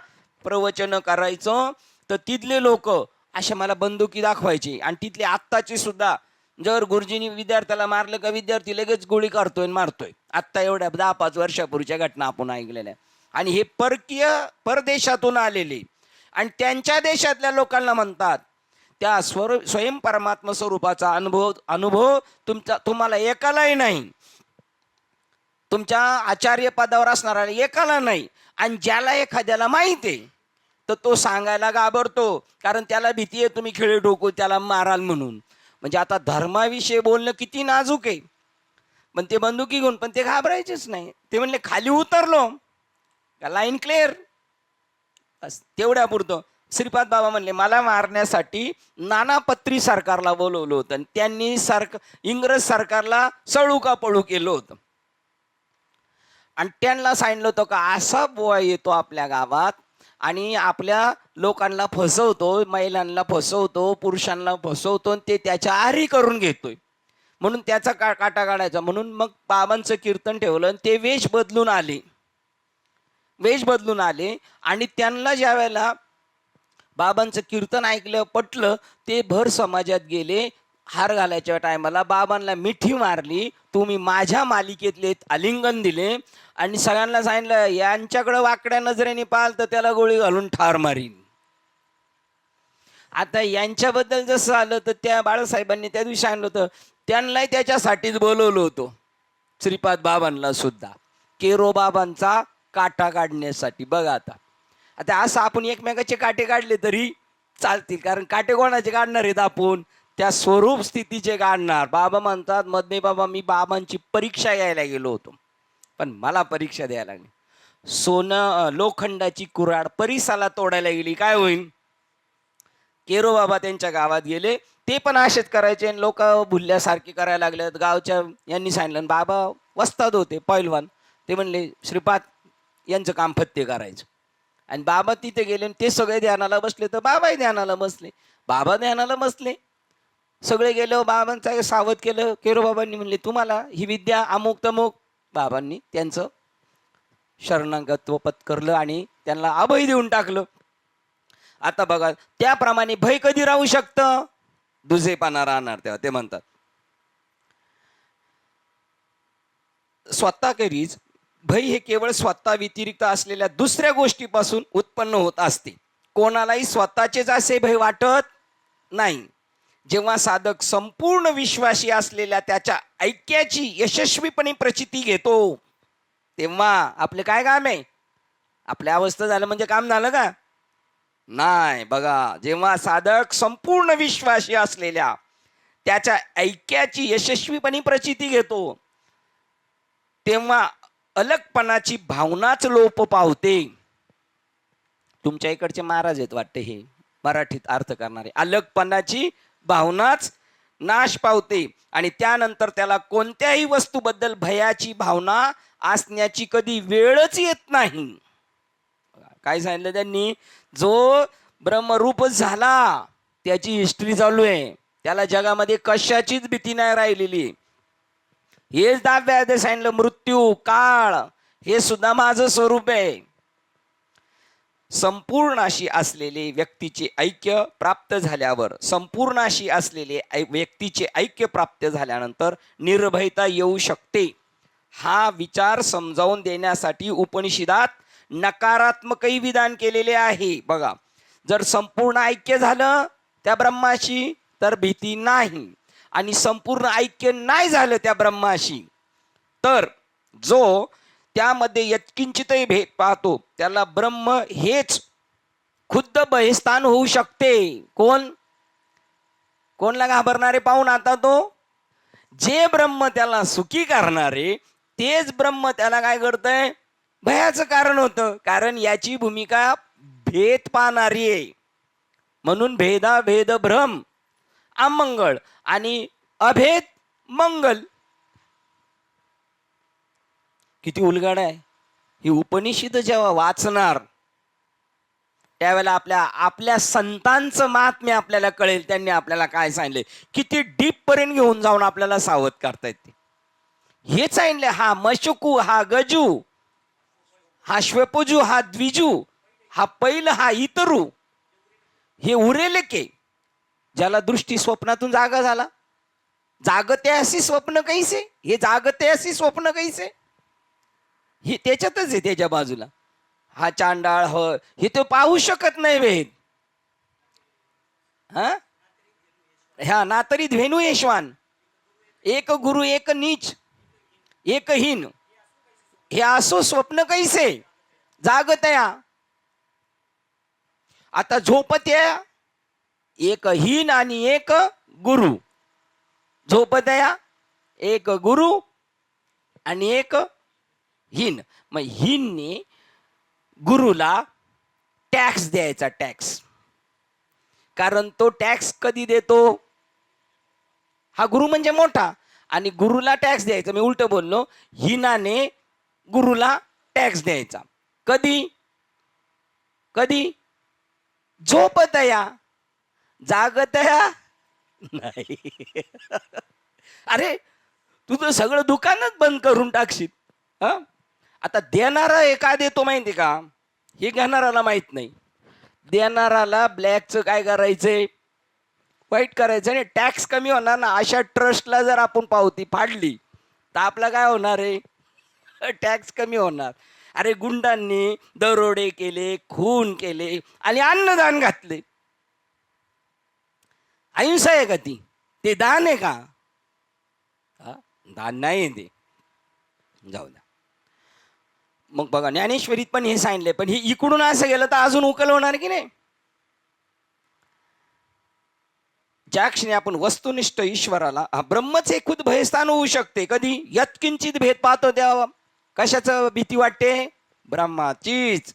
प्रवचन करायचो तर तिथले लोक अशा मला बंदुकी दाखवायचे, आणि तिथले आत्ताचे सुद्धा, जर गुरुजींनी विद्यार्थ्याला मारलं का विद्यार्थी लगेच गोळी करतोय मारतोय. आत्ता एवढ्या 10-5 वर्षापूर्वीच्या घटना आपण ऐकलेल्या. आणि हे परकीय परदेशातून आलेले आणि त्यांच्या देशातल्या लोकांना म्हणतात त्या स्वयं परमात्मा स्वरूपाचा अनुभव तुम्हाला एकालाही नाही, तुमच्या आचार्य पदावर असणारा एकाला नाही. आणि ज्याला एखाद्याला माहिती आहे तर तो सांगायला घाबरतो, कारण त्याला भीती आहे तुम्ही खिळे ठोकू त्याला माराल म्हणून. म्हणजे आता धर्माविषयी बोलणं किती नाजूक आहे. पण ते बंदुकी घेऊन पण ते घाबरायचेच नाही. ते म्हणले खाली उतरलो का लाईन क्लिअर, तेवढ्या पुरतं. श्रीपाद बाबा म्हणले मला मारण्यासाठी नानापत्री सरकारला बोलवलं होतं आणि त्यांनी इंग्रज सरकारला सळू का पळू केलं होतं. आणि त्यांना सांगितलं होतं का असा बुवा येतो आपल्या गावात आणि आपल्या लोकांना फसवतो, महिलांना फसवतो, पुरुषांना फसवतो, आणि ते त्याच्या आरी करून घेतोय, म्हणून त्याचा काटा काढायचा. म्हणून मग बाबांचं कीर्तन ठेवलं आणि ते वेश बदलून आले. आणि त्यांना ज्या वेळेला बाबांचं कीर्तन ऐकलं पटलं, ते भर समाजात गेले. हार घालायच्या टायमाला बाबांना मिठी मारली, तुम्ही माझ्या मालिकेतले आलिंगन दिले आणि सगळ्यांना सांगितलं यांच्याकडे वाकड्या नजरेने पाहाल तर त्याला गोळी घालून ठार मारीन. आता यांच्याबद्दल जसं आलं तर त्या बाळासाहेबांनी त्या दिवशी सांगितलं होतं त्यांनाही त्याच्यासाठीच बोलवलं होतं, श्रीपाद बाबांना सुद्धा, केरो बाबांचा काटा काढण्यासाठी. बघा आता असं आपण एकमेकाचे काटे काढले तरी चालतील, कारण काटे कोणाचे काढणार आहेत आपण, त्या स्वरूप स्थितीचे काढणार. बाबा म्हणतात मधने बाबा मी बाबांची परीक्षा घ्यायला गेलो होतो, पण मला परीक्षा द्यायला लागली. लोखंडाची कुऱ्हाड परिसाला तोडायला गेली, काय होईल. केरो बाबा त्यांच्या गावात गेले, ते पण असेच करायचे आणि लोक भुलल्यासारखे करायला लागले. गावच्या यांनी सांगितलं, बाबा वस्ताद होते पैलवान, ते म्हणले श्रीपाद यांचं काम फत्ते करायचं. आणि बाबा तिथे गेले आणि ते सगळे ध्यानाला बसले, तर बाबाही ध्यानाला बसले. बाबा ध्यानाला बसले, सगळे गेले. बाबांचं सावध केलं. केरो बाबांनी म्हणले तुम्हाला ही विद्या अमुक तमुक. बाबांनी त्यांचं शरणागत्व पत्करलं आणि त्यांना अभय देऊन टाकलं. आता बघा त्याप्रमाणे भय कधी राहू शकतं, दुजेपणा राहणार तेव्हा. ते म्हणतात स्वतःखेरीज भय हे केवळ स्वतः व्यतिरिक्त असलेल्या दुसऱ्या गोष्टीपासून उत्पन्न होत असते. कोणालाही स्वतःचेच असे भय वाटत नाही. जेव्हा साधक संपूर्ण विश्वासी असलेल्या त्याच्या ऐक्याची यशस्वीपणे प्रचिती घेतो तेव्हा आपले काय काम आहे, आपल्या अवस्था झालं म्हणजे काम झालं का नाही. बघा जेव्हा साधक संपूर्ण विश्वासी असलेल्या त्याच्या ऐक्याची यशस्वीपणे प्रचिती घेतो तेव्हा अलगपणाची भावनाच लोप पावते. तुमच्या इकडचे महाराज आहेत वाटते हे मराठीत अर्थ करणारे. अलगपणाची भावनाच नाश पावते आणि त्यानंतर त्याला कोणत्याही वस्तूबद्दल भयाची भावना असण्याची कधी वेळच येत नाही. काय सांगितलं त्यांनी, जो ब्रह्मरूपच झाला त्याची हिस्ट्री चालू आहे, त्याला जगामध्ये कशाचीच भीती नाही राहिलेली. हेच दाव्या सांगितलं मृत्यू काळ हे सुद्धा माझं स्वरूप आहे. संपूर्णाशी असलेले व्यक्तीचे ऐक्य प्राप्त झाल्यावर व्यक्तीचे ऐक्य प्राप्त झाल्यानंतर निर्भयता येऊ शकते. हा विचार समजावून देण्यासाठी उपनिषदात नकारात्मकही विधान केलेले आहे. बघा जर संपूर्ण ऐक्य झालं त्या ब्रह्माशी तर भीती नाही, आणि संपूर्ण ऐक्य नाही झालं त्या ब्रह्माशी तर जो त्यामध्ये यत्किंचितही भेद पाहतो त्याला ब्रह्म हेच खुद्द भयस्थान होऊ शकते. कोणला घाबरणारे पाहून आता तो जे ब्रह्म त्याला सुखी करणारे तेच ब्रह्म त्याला काय करतंय, भयाचं कारण होतं. कारण याची भूमिका भेद पाहणारी आहे. म्हणून भेद भ्रम अमंगळ आणि अभेद मंगल. किती उलगड आहे. ही उपनिषद जेव्हा वाचणार त्यावेळेला आपल्या आपल्या संतांचं महात्म्य आपल्याला कळेल. त्यांनी आपल्याला काय सांगितले, किती डीप पर्यंत घेऊन जाऊन आपल्याला सावध करता येते. हे सांगितले, हा मशकू, हा गजू, हा श्वेपजू, हा द्विजू, हा पैल, हा इतरू, हे उरेल के ज्याला दृष्टी स्वप्नातून जागा झाला. जागते अशी स्वप्न कैसे, हे जागते अशी स्वप्न कैसे, हे त्याच्यातच आहे. त्याच्या बाजूला हा चांडाळ हे तो पाहू शकत नाही वेद. ह्या नातरी धेनू यशवान, एक गुरु एक नीच एक हीन, हे असो स्वप्न कैसे जागतया. आता झोपत्या एक हीन आणि एक गुरु. झोपत्या एक गुरु आणि एक हीन. मग हीनने गुरुला टॅक्स द्यायचा, टॅक्स. कारण तो टॅक्स कधी देतो, हा गुरु म्हणजे मोठा, आणि गुरुला टॅक्स द्यायचा. मी उलट बोललो, हिनाने गुरुला टॅक्स द्यायचा. कधी कधी झोपतया, जागतया नाही. अरे तुझं सगळं दुकानच बंद करून टाकशील. आता देणारा हे काय देतो माहिती का, हे घेणाराला माहित नाही. देणाराला ब्लॅकचं काय करायचंय, वाईट करायचं. आणि टॅक्स कमी होणार ना. अशा ट्रस्टला जर आपण पावती फाडली तर आपलं काय होणार आहे, टॅक्स कमी होणार. अरे गुंडांनी दरोडे केले, खून केले आणि अन्नदान घातले. अहिंसा आहे का ती? ते दान आहे का? दान नाही ते. जाऊ द्या. मग बघा ज्ञानेश्वरीत पण हे सांगितले, पण हे इकडून असं गेलं तर अजून उकल होणार की नाही. ज्या क्षणी आपण वस्तुनिष्ठ ईश्वराला, ब्रह्मच हे खुद भयस्थान होऊ शकते. कधी यत्किंचित भेद पाहतो तेव्हा कशाचं भीती वाटते, ब्रह्माचीच.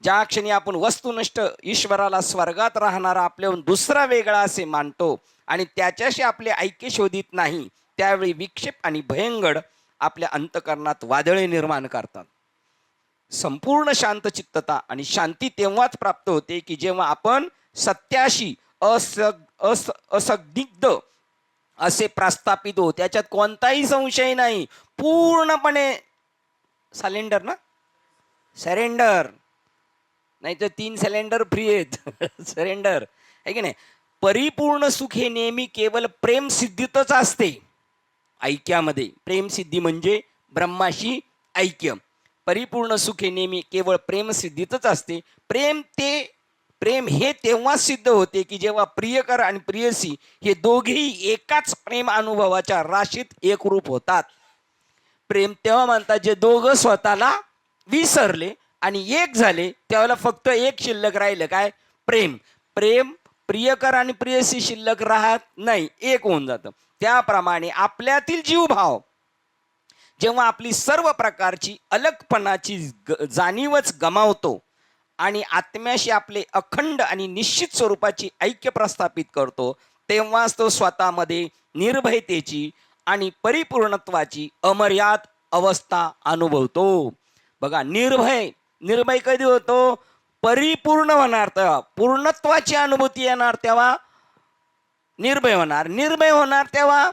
ज्या क्षणी आपण वस्तुनिष्ठ ईश्वराला स्वर्गात राहणारा आपल्याहून दुसरा वेगळा असे मानतो आणि त्याच्याशी आपले ऐक्य शोधित नाही, त्यावेळी विक्षेप आणि भयंगड आपल्या अंतकरणात वादळे निर्माण करतात. संपूर्ण शांतचित्तता आणि शांती तेव्हाच प्राप्त होते की जेव्हा आपण सत्याशी असंदिग्ध असे प्रस्थापित हो. त्याच्यात कोणताही संशय नाही. पूर्णपणे सरेंडर ना, सरेंडर. नाही तर 3 सिलेंडर फ्री आहेत. सरेंडर आहे की नाही. परिपूर्ण सुख हे नेहमी केवळ प्रेम सिद्धीतच असते. ऐक्यामध्ये प्रेम सिद्धी म्हणजे ब्रह्माशी ऐक्य. परिपूर्ण सुख हे नेहमी केवळ प्रेम सिद्धीतच असते. प्रेम हे तेव्हा सिद्ध होते की जेव्हा प्रियकर आणि प्रियसी हे दोघेही एकाच प्रेम अनुभवाच्या राशीत एकरूप होतात. प्रेम तेव्हा म्हणतात जे दोघं स्वतःला विसरले आणि एक झाले, त्यावेळेला फक्त एक शिल्लक राहिलं, काय, प्रेम. प्रेम प्रियकर आणि प्रियसी शिल्लक राहत नाही, एक होऊन जातं. त्याप्रमाणे आपल्यातील जीवभाव जेव्हा आपली सर्व प्रकारची अलगपणाची जाणीवच गमावतो आणि आत्म्याशी आपले अखंड आणि निश्चित स्वरूपाची ऐक्य प्रस्थापित करतो, तेव्हाच तो स्वतःमध्ये निर्भयतेची आणि परिपूर्णत्वाची अमर्याद अवस्था अनुभवतो. बघा, निर्भय कधी होतो, परिपूर्ण होणार तेव्हा, पूर्णत्वाची अनुभूती येणार तेव्हा निर्भय होणार, निर्भय होणार तेव्हा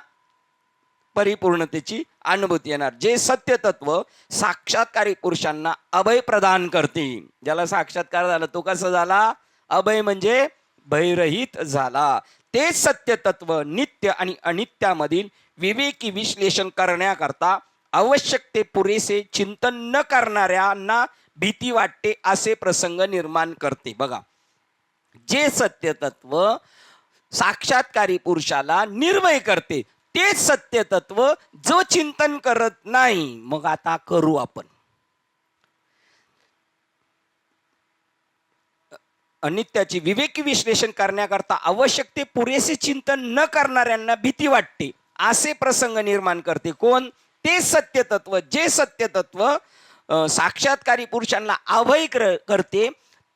परिपूर्णतेची अनुभूती येणार. जे सत्य तत्व साक्षात्कारी पुरुषांना अभय प्रदान करते. ज्याला साक्षात्कार झाला तो कसा झाला, अभय म्हणजे भयरहित झाला. ते सत्य तत्व नित्य आणि अनित्यामधील विवेकी विश्लेषण करण्याकरता आवश्यक ते पुरेसे चिंतन न करणाऱ्यांना भीती वाटते असे प्रसंग निर्माण करते. बघा, जे सत्य तत्व साक्षात्कारी पुरुषाला निर्भय करते तेच सत्य तत्व जो चिंतन करत नाही. मग आता करू आपण. अनित्याची विवेकी विश्लेषण करण्याकरता आवश्यक ते पुरेसे चिंतन न करणाऱ्यांना भीती वाटते असे प्रसंग निर्माण करते. कोण? ते सत्य तत्व, जे सत्य तत्व साक्षात्कारी पुरुषांना अभय करते.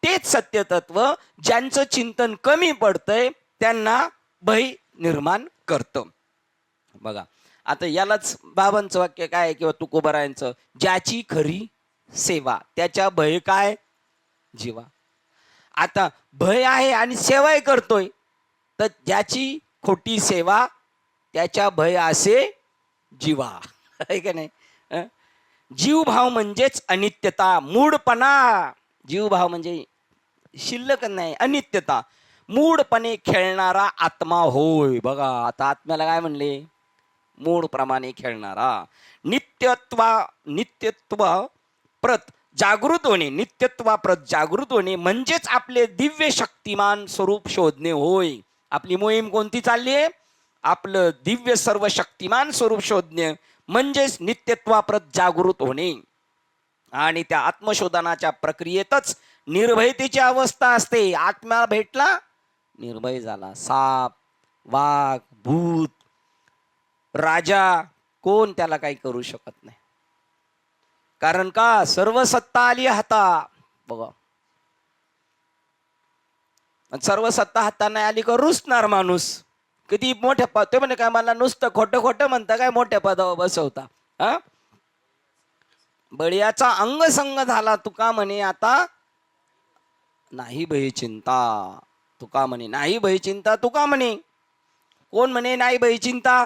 तेच सत्य तत्व ज्यांचं चिंतन कमी पडतंय त्यांना भय निर्माण करतं. बघा, आता यालाच बाबांचं वाक्य काय आहे किंवा तुकोबारायांचं, ज्याची खरी सेवा त्याच्या भय काय जीवा. आता भय आहे आणि सेवाही करतोय, तर ज्याची खोटी सेवा त्याच्या भय असे जीवा. आहे का नाही? जीवभाव म्हणजेच अनित्यता, मूढपणा. जीवभाव म्हणजे शिल्लक नाही, अनित्यता, मूढपणे खेळणारा आत्मा होय. बघा आता आत्म्याला काय म्हणले? मूढ प्रमाणे खेळणारा. नित्यत्व प्रत जागृत होणे, नित्यत्वाप्रत जागृत होणे म्हणजेच आपले दिव्य शक्तिमान स्वरूप शोधणे होय. आपली मोहीम कोणती चालली आहे? आपलं दिव्य सर्व शक्तिमान स्वरूप शोधणे म्हणजेच नित्यत्वाप्रत जागृत होणे. आणि त्या आत्मशोधनाच्या प्रक्रियेतच निर्भयतेची अवस्था असते. आत्मा भेटला, निर्भय झाला. साप, वाघ, भूत, राजा कोण त्याला काही करू शकत नाही. कारण का? सर्व सत्ता आली हाता. बघा, सर्व सत्ता हाताने आली का रुसणार माणूस. किती मोठ्या पद, ते म्हणे काय मला नुसतं खोटं खोटं म्हणता काय मोठ्या पदावर बसवता. हा, बळीयाचा अंगसंग झाला तुका म्हणे आता नाही भय चिंता. तुका म्हणे नाही भय चिंता. तुका म्हणे कोण म्हणे नाही भय चिंता?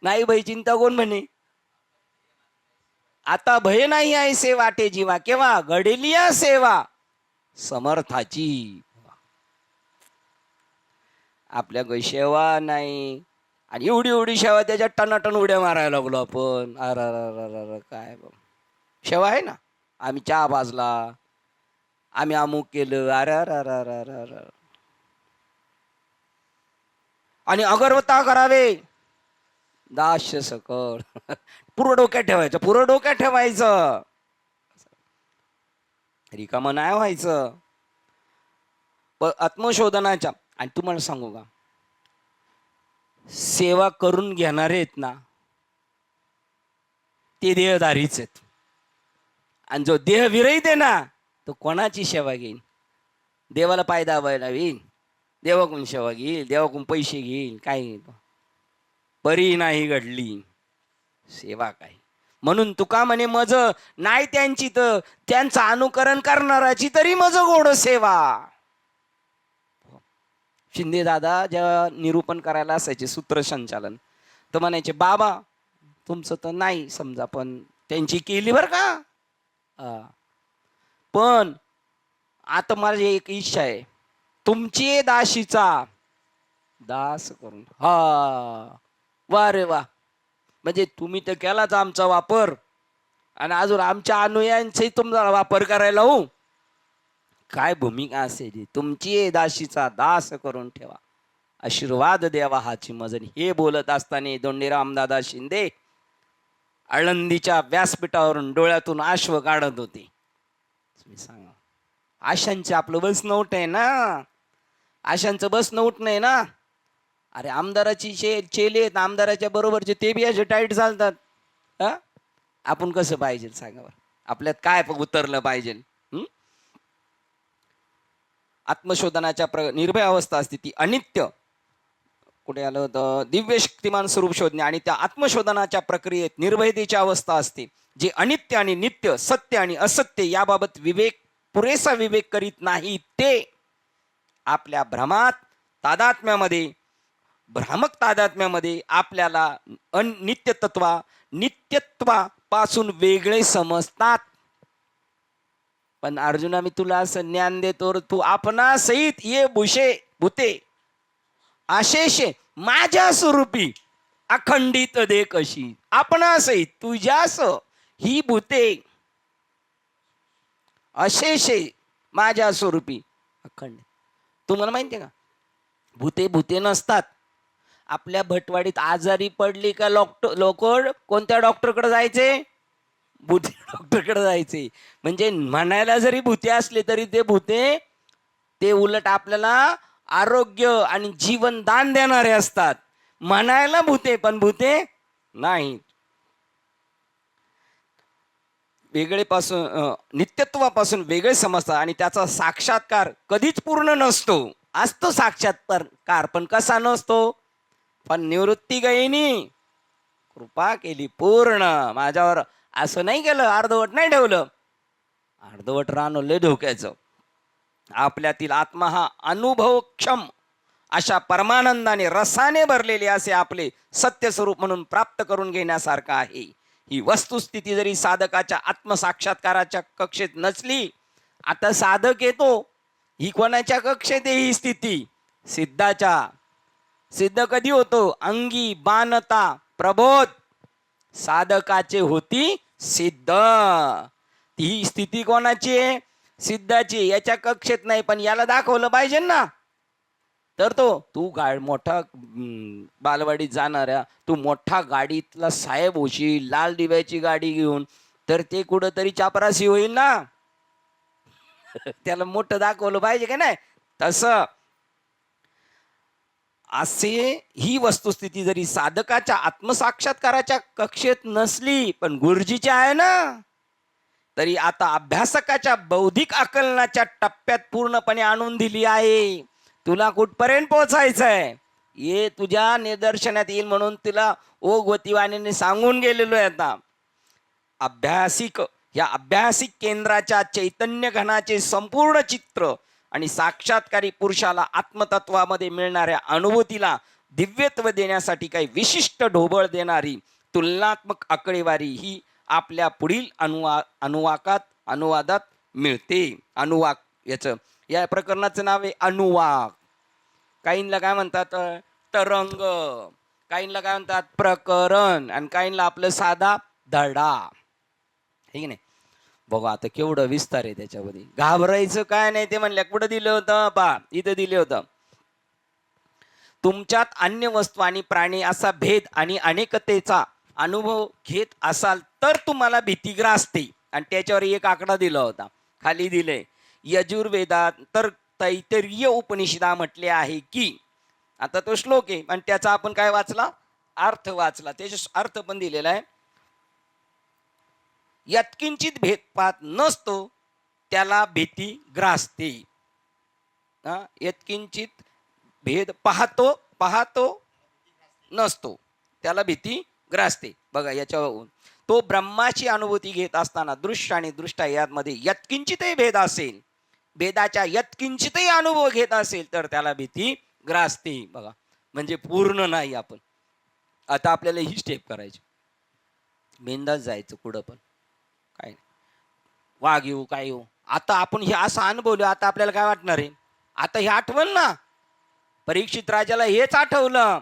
नाही भय चिंता कोण म्हणे? आता भय नाही आहे से वाटे जीवा, केव्हा घडेलिया सेवा समर्थाची. आपल्या सेवा नाही आणि एवढी एवढी सेवा त्याच्यात टनाटन उड्या मारायला लागलो आपण. अर काय सेवा आहे ना, आम्ही चहा भाजला, आम्ही अमुक केलं, अरे अर. आणि अगरवत्ता करावे दास्य सकळ. पुरं डोक्यात ठेवायचं, पुरं डोक्यात ठेवायचं, रिकामं नाही व्हायचं. आत्मशोधनाच्या. आणि तुम्हाला सांगू का, सेवा करून घेणारे आहेत ना ते देहधारीच आहेत. आणि जो देह विरहित आहे ना तो कोणाची सेवा घेईल? देवाला पाय दाबायला येईल, देवाकडून सेवा घेईल, देवाकडून पैसे घेईल, काय परी नाही घडली सेवा काय. म्हणून तुका म्हणे मज नाही त्यांची तर त्यांचं अनुकरण करणाराची तरी मज गोड सेवा. शिंदे दादा जेव्हा निरूपण करायला असायचे सूत्रसंचालन, तर म्हणायचे बाबा तुमचं तर नाही समजा, पण त्यांची केली बरं का. पण आता माझी एक इच्छा आहे, तुमची दाशीचा दास करून. हा, वा रे वा. म्हणजे तुम्ही तर केलाच आमचा वापर आणि अजून आमच्या अनुयायांचाही तुमचा वापर करायला हो. काय भूमिका असेल तुमची दाशीचा दास करून ठेवा, आशीर्वाद द्यावा हाची मजन. हे बोलत असताना दोंडीरामदादा शिंदे आळंदीच्या व्यासपीठावरून डोळ्यातून आश्व काढत होते. तुम्ही सांगा, आशांचे आपलं बस नव्हत आहे ना, आशांचं बस नव्हत नाही ना. अरे आमदाराची चेले आहेत, आमदाराच्या बरोबरचे ते बी असे टाईट चालतात. आपण कसं पाहिजे सांगा बरं, आपल्यात काय उतरलं पाहिजे? आत्मशोधनाच्या निर्भय अवस्था असते ती अनित्य. कुठे आलं होतं? दिव्य शक्तिमान स्वरूप शोधणे. आणि त्या आत्मशोधनाच्या प्रक्रियेत निर्भयतेची अवस्था असते, जे अनित्य आणि नित्य, सत्य आणि असत्य याबाबत पुरेसा विवेक करीत नाही. ते आपल्या भ्रामक तादात्म्यामध्ये आपल्याला नित्यत्वापासून वेगळे समजतात. पण अर्जुना मी तुला असं ज्ञान देतो, तू आपणा सहित ये भूते अशेषे माझ्या स्वरूपी अखंडित दे कशी. आपणा सहित तुझ्यास ही भूते अशेषे माझ्या स्वरूपी अखंड. तुम्हाला माहितीये का, भूते नसतात. आपल्या भटवाडीत आजारी पडली का लोक कोणत्या डॉक्टरकडे जायचे? भूते डॉक्टरकडे जायचे. म्हणजे म्हणायला जरी भूते असले तरी ते भूते ते उलट आपल्याला आरोग्य आणि जीवन दान देणारे असतात. म्हणायला भूते पण भूते नाही. नित्यत्वापासून वेगळे समजतात आणि त्याचा साक्षात्कार कधीच पूर्ण नसतो. असतो साक्षात्कार, पण कसा नसतो? पण निवृत्ती गईनी कृपा केली पूर्ण माझ्यावर. असं नाही केलं, अर्धवट नाही ठेवलं. अर्धवट राहणं लय धोक्याचं. आपल्यातील आत्मा हा अनुभवक्षम अशा परमानंदाने रसाने भरलेले असे आपले सत्य स्वरूप म्हणून प्राप्त करून घेण्यासारखं आहे. ही वस्तुस्थिती जरी साधकाच्या आत्मसाक्षात्काराच्या कक्षेत नसली, आता साधक येतो, ही कोणाच्या कक्षेत आहे ही स्थिती? सिद्धाच्या. सिद्ध कधी होतो? अंगी बाणता प्रबोध साधकाचे होती सिद्ध. ही स्थिती कोणाची आहे? सिद्धाची. याच्या कक्षेत नाही, पण याला दाखवलं पाहिजे ना. तर तू मोठा बालवाडीत जाणाऱ्या, तू मोठा गाडीतला साहेब होशील, लाल दिव्याची गाडी घेऊन, तर ते कुठंतरी चापराशी होईल ना. त्याला मोठं दाखवलं पाहिजे का नाही? तसं असे ही वस्तुस्थिती जरी साधकाच्या आत्मसाक्षात्काराच्या कक्षेत नसली, पण गुरुजीची आहे ना, तरी आता अभ्यासकाच्या बौद्धिक आकलनाच्या टप्प्यात पूर्णपणे आणून दिली आहे. तुला कुठपर्यंत पोहोचायचंय हे तुझ्या निदर्शनात येईल म्हणून तुला ओघवतीवाणीने सांगून गेलेलो आहे. आता या अभ्यासिक केंद्राच्या चैतन्य घनाचे संपूर्ण चित्र आणि साक्षात्कारी पुरुषाला आत्मतत्वामध्ये मिळणाऱ्या अनुभूतीला दिव्यत्व देण्यासाठी काही विशिष्ट ढोबळ देणारी तुलनात्मक आकडेवारी ही आपल्या पुढील अनुवादात मिळते. अनुवाक, या प्रकरणाचं नाव आहे अनुवाक. काहींना काय म्हणतात? तरंग. काहींना काय म्हणतात? प्रकरण. आणि काहींना आपलं साधा धडा. हे की नाही? बघा आता केवढं विस्तार आहे त्याच्यामध्ये. घाबरायचं काय नाही. ते म्हणल्या कुठं दिलं होतं? पा इथं दिलं होतं. तुमच्यात अन्य वस्तू आणि प्राणी असा भेद आणि अनेकतेचा अनुभव घेत असाल तर तुम्हाला भीती ग्रासते. आणि त्याच्यावर एक आकडा दिला होता, खाली दिले. यजुर्वेदात तर तैतरीय उपनिषदा म्हटले आहे की, आता तो श्लोक आहे आणि त्याचा आपण काय वाचला? अर्थ वाचला. त्याचा अर्थ पण दिलेला आहे. यत्किंचित भेदपात नसतो त्याला भीती ग्रासते. यत्किंचित भेद पाहतो नसतो त्याला भीती ग्रासते. बघा याच्यावर तो ब्रह्माची अनुभूती घेत असताना दृश्य आणि दृष्टा यामध्ये यत्किंचितही भेद असेल, भेदाच्या यत्किंचितही अनुभव घेत असेल तर त्याला भीती ग्रासते. बघा म्हणजे पूर्ण नाही. आपण आता आपल्याला ही स्टेप करायची, बिंदास जायचं पुढं, पण काय नाही वाघ येऊ काय येऊ. आता आपण हे असं अनुभवलं, आता आपल्याला काय वाटणार आहे? आता हे आठवलं ना, परीक्षित राजाला हेच आठवलं,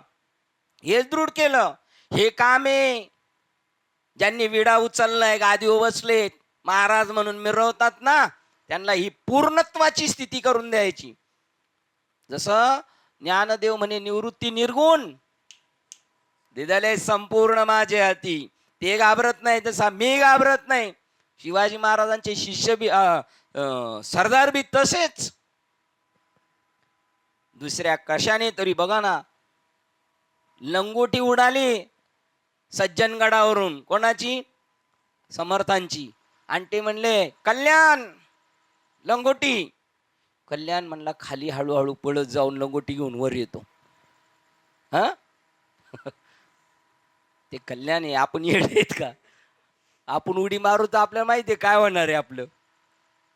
हेच दृढ केलं. हे काम आहे. ज्यांनी विडा उचललाय, गादीवर बसलेत, महाराज म्हणून मिरवतात ना, त्यांना ही पूर्णत्वाची स्थिती करून द्यायची. जसं ज्ञानदेव म्हणे निवृत्ती निर्गुण दिदले संपूर्ण माझे हाती. ते घाबरत नाही तसा मी घाबरत नाही. शिवाजी महाराजांचे शिष्य बी सरदार बी तसेच. दुसऱ्या कशाने तरी बघा ना, लंगोटी उडाली सज्जनगडावरून, कोणाची? समर्थांची. आणि ते म्हणले कल्याण लंगोटी. कल्याण म्हणला खाली हळूहळू पळत जाऊन लंगोटी घेऊन वर येतो. हा ते कल्याण आहे. आपण येडेत का? आपण उडी मारू तर आपल्याला माहिती आहे काय होणार आहे. आपलं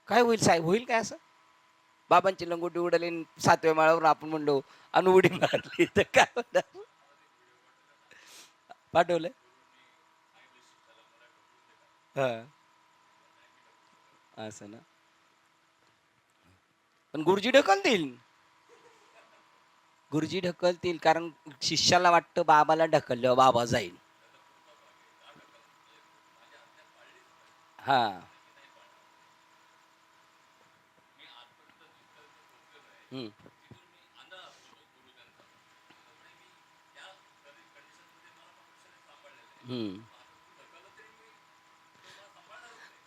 काय होईल साहेब? होईल काय असं? बाबांची लंगोटी उडाली 7व्या माळावर आपण म्हणलो आणि उडी मारली तर काय होणार? पाठवलंय असं ना. पण गुरुजी ढकलतील. गुरुजी ढकलतील, कारण शिष्याला वाटतं बाबाला ढकललं बाबा जाईल. हा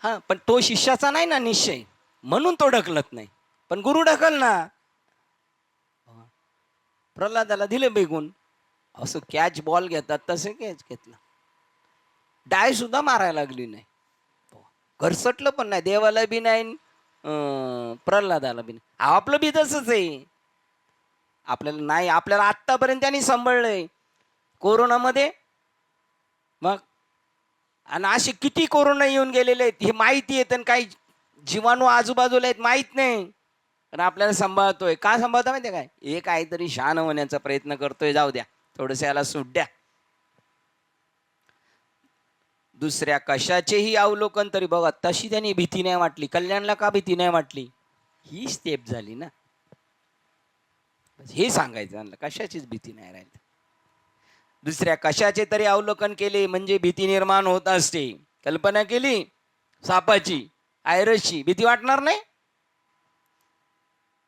हा पण तो शिष्याचा नाही ना निश्चय, म्हणून तो ढकलत नाही. पण गुरु ढकल ना. प्रल्हादाला दिले बेगून, असं कॅच बॉल घेतात तसे कॅच घेतला. डाय सुद्धा मारायला लागली नाही, घरसटलं पण नाही. देवाला बी नाही, प्रल्हादाला बी नाही. आपलं बी तसंच आहे. आपल्याला नाही, आपल्याला आत्तापर्यंत त्यांनी सांभाळलंय. कोरोनामध्ये मग, आणि असे किती कोरोना येऊन गेलेले आहेत हे माहिती आहे, आणि काही जीवाणू आजूबाजूला आहेत माहित नाही, पण आपल्याला सांभाळतोय. का सांभाळतो माहिती काय? हे काहीतरी शहाण होण्याचा प्रयत्न करतोय, जाऊ द्या, थोडस याला सूट द्या. दुसऱ्या कशाचेही अवलोकन तरी बघा, तशी त्यांनी भीती नाही वाटली. कल्याणला का भीती नाही वाटली? ही स्टेप झाली ना, हे सांगायचं, कशाचीच भीती नाही राहिली. दुसऱ्या कशाचे तरी अवलोकन केले म्हणजे भीती निर्माण होत असते. कल्पना केली सापाची, आयरसची, भीती वाटणार नाही?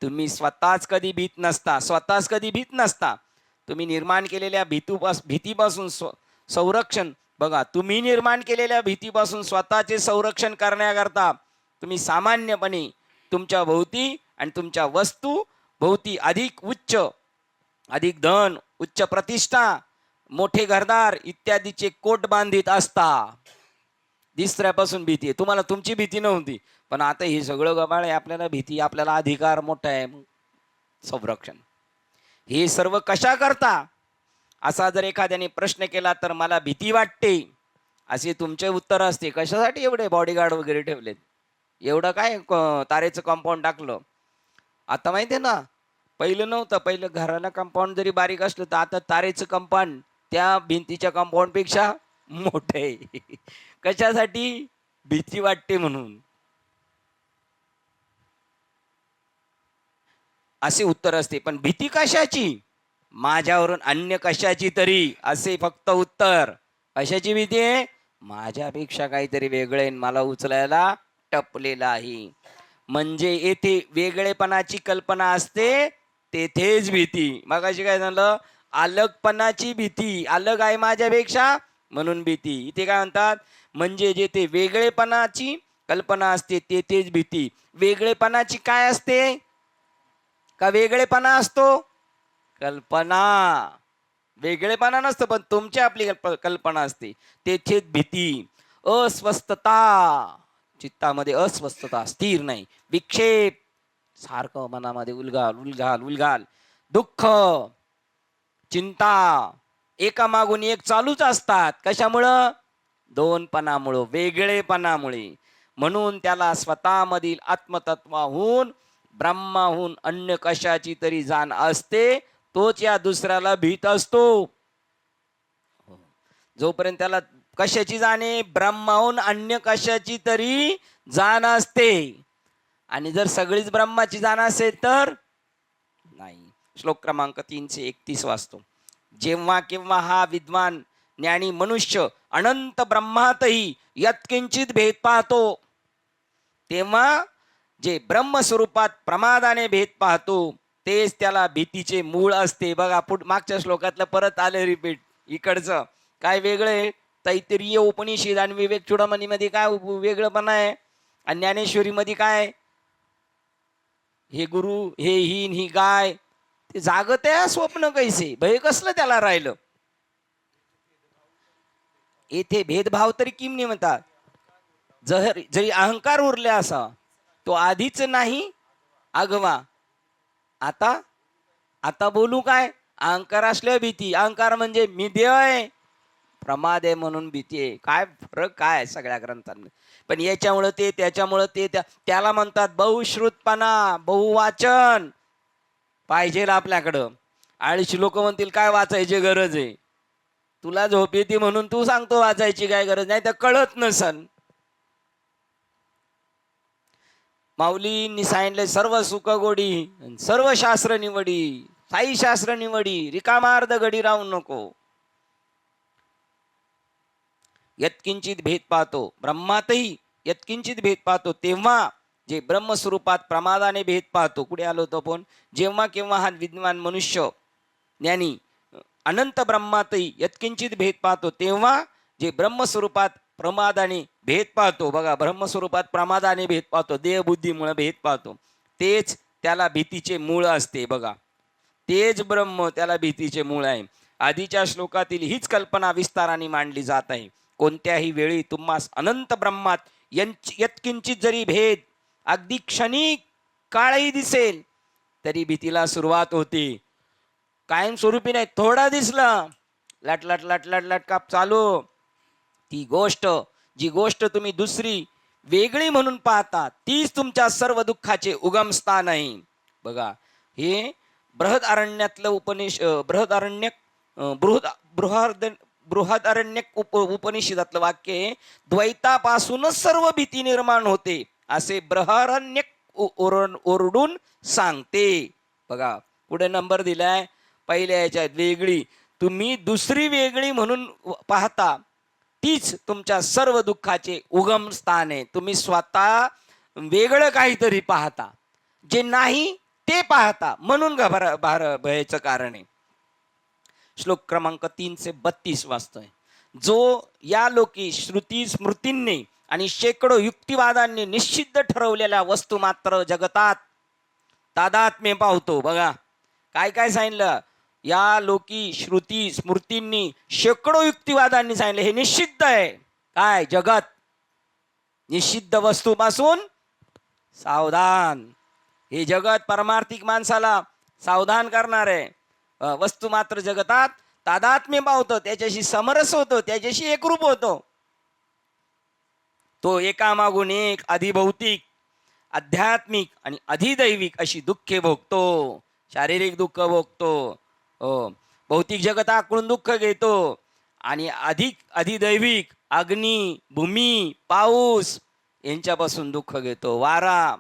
तुम्ही स्वतःच कधी भीत नसता, स्वतःच कधी भीत नसता. तुम्ही निर्माण केलेल्या भीतीपासून संरक्षण बघा, तुम्ही निर्माण केलेल्या भीतीपासून स्वतःचे संरक्षण करण्याकरता तुम्ही सामान्यपणे तुमच्या भोवती आणि तुमच्या वस्तू भोवती अधिक उच्च, अधिक धन, उच्च प्रतिष्ठा, मोठे घरदार इत्यादीचे कोट बांधित असता. दुसऱ्यापासून भीती आहे. तुम्हाला तुमची भीती नव्हती, पण आता हे सगळं गबाळ आहे, आपल्याला भीती, आपल्याला अधिकार मोठा आहे, संरक्षण. हे सर्व कशा करता असा जर एखाद्याने प्रश्न केला तर मला भीती वाटते असे तुमचे उत्तर असते. कशासाठी एवढे बॉडीगार्ड वगैरे ठेवलेत? एवढं काय तारेचं कंपाऊंड टाकलं? आता माहिती आहे ना, पहिलं नव्हतं. पहिलं घराला कंपाऊंड जरी बारीक असलं तर आता तारेचं कंपाऊंड त्या भिंतीच्या कंपाऊंड पेक्षा मोठं आहे. कशासाठी? भीती वाटते म्हणून. असे उत्तर असते. पण भीती कशाची? माझ्यावरून अन्य कशाची तरी, असे फक्त उत्तर. कशाची भीती आहे? माझ्यापेक्षा काहीतरी वेगळे मला उचलायला टपलेला आहे. म्हणजे येथे वेगळेपणाची कल्पना असते, तेथेच भीती. मगाशी काय झालं? अलगपणाची भीती, अलग आहे माझ्यापेक्षा म्हणून भीती. इथे काय म्हणतात? म्हणजे जेथे वेगळेपणाची कल्पना असते तेथेच भीती. वेगळेपणाची काय असते? का वेगळेपणा असतो? कल्पना. वेगळेपणा नसतं, पण तुमची आपली कल्पना असते, तेथेच भीती. अस्वस्थता, चित्तामध्ये अस्वस्थता, स्थिर नाही, विक्षेप, सारखं मनामध्ये उलघाल उलघाल उलघाल, दुःख, चिंता एकामागून एक चालूच असतात. कशामुळं? दोनपणामुळं, वेगळेपणामुळे. म्हणून त्याला स्वतःमधील आत्मतत्वाहून, ब्रह्माहून अन्य कशाची तरी जाण असते, तोच या दुसऱ्याला भीत असतो. जोपर्यंत त्याला कशाची जाणे? ब्रह्माहून अन्य कशाची तरी जाण असते. आणि जर सगळीच ब्रह्माची जाण असेल तर नाही. श्लोक क्रमांक 331 वाचतो. जेव्हा केव्हा हा विद्वान ज्ञानी मनुष्य अनंत ब्रह्मातही यत्किंचित भेद पाहतो, तेव्हा जे ब्रह्मस्वरूपात प्रमादाने भेद पाहतो तेच त्याला भीतीचे मूळ असते. बघा मागच्या श्लोकातलं परत आलं रिपीट. इकडचं काय वेगळं? तैत्तिरीय उपनिषद आणि विवेक चूडामणी मध्ये काय वेगळंपणा आहे? आणि ज्ञानेश्वरी मध्ये काय? हे गुरु, हे हीन, ही गाय, ते जागत आहे स्वप्न कैसे? भय कसलं त्याला राहिलं? येथे भेदभाव तरी किम नाही म्हणतात. जरी अहंकार उरला असा तो आधीच नाही आगवा. आता बोलू काय? अहंकार असल्या भीती. अहंकार म्हणजे मी देव आहे, प्रमाद आहे म्हणून भीती आहे. काय फरक काय आहे सगळ्या ग्रंथांमध्ये? पण याच्यामुळं ते, त्याच्यामुळं ते, त्याला म्हणतात बहुश्रुतपणा, बहुवाचन पाहिजे आपल्याकडं. आळशी लोक म्हणतील काय वाचायची गरज आहे? तुला झोप येते म्हणून तू सांगतो वाचायची काय गरज नाही, तर कळत नसन. माऊलींनी सांगितले सर्व सुख गोडी, सर्व शास्त्र निवडी, साई शास्त्र निवडी, रिकामार्ध गडी राहू नको. यत्किंचित भेद पाहतो ब्रह्मातही, यत्किंचित भेद पाहतो, तेव्हा जे ब्रह्मस्वरूपात प्रमादाने भेद पाहतो. कुठे आलो होतो आपण? जेव्हा केव्हा हा विद्वान मनुष्य ज्ञानी अनंत ब्रह्मातही यत्किंचित भेद पाहतो, तेव्हा जे ब्रह्मस्वरूपात प्रमादाने भेद पाहतो. बघा, ब्रह्मस्वरूपात प्रमादाने भेद पाहतो, देहबुद्धीमुळे भेद पाहतो, तेच त्याला भीतीचे मूळ असते. बघा, तेच ब्रह्म त्याला भीतीचे मूळ आहे. आधीच्या श्लोकातील हीच कल्पना विस्ताराने मांडली जात आहे. कोणत्याही वेळी तुम्हास अनंत ब्रह्मात यत्किंचित जरी भेद अगदी क्षणिक काळही दिसेल तरी भीतीला सुरुवात होते. कायमस्वरूपी नाही, थोडा दिसला लट लट लट लट लट काप चालू. ती गोष्ट, जी गोष्ट तुम्ही दुसरी वेगळी म्हणून पाहता, तीच तुमच्या सर्व दुःखाचे उगमस्थान आहे. बघा, हे बृहदारण्यातलं बृहदारण्यक बृहदारण्यक उपनिषदातलं वाक्य आहे. द्वैतापासूनच सर्व भीती निर्माण होते असे बृहदारण्यक ओरडून सांगते. बघा पुढे नंबर दिलाय पहिल्या याच्यात, वेगळी तुम्ही दुसरी वेगळी म्हणून पाहता, तीच तुमच्या सर्व दुःखाचे उगम स्थान आहे. तुम्ही स्वतः वेगळं काहीतरी पाहता, जे नाही ते पाहता, म्हणून भयाचं कारण आहे. श्लोक क्रमांक 332 वाचतोय. जो या लोकी श्रुती स्मृतींनी आणि शेकडो युक्तिवादांनी निश्चिद्ध ठरवलेल्या वस्तू मात्र जगतात तादात्म्य पावतो. बघा काय काय सांगितलं, या लोकी श्रुती स्मृतींनी शेकडो युक्तिवादांनी सांगितलं हे निश्चिद्ध आहे. काय? जगत निश्चिद्ध वस्तूपासून सावधान. हे जगत परमार्थिक माणसाला सावधान करणार आहे. वस्तू मात्र जगतात तादात्म्य पावतो, त्याच्याशी समरस होतो, त्याच्याशी एकरूप होतो. तो एकामागून एक अधिभौतिक, आध्यात्मिक आणि अधिदैविक अशी दुःखे भोगतो. शारीरिक दुःख भोगतो, भौतिक जगताकडून दुःख घेतो, आणि अधिदैविक अग्नी, भूमी, पाऊस यांच्यापासून दुःख घेतो. वारा.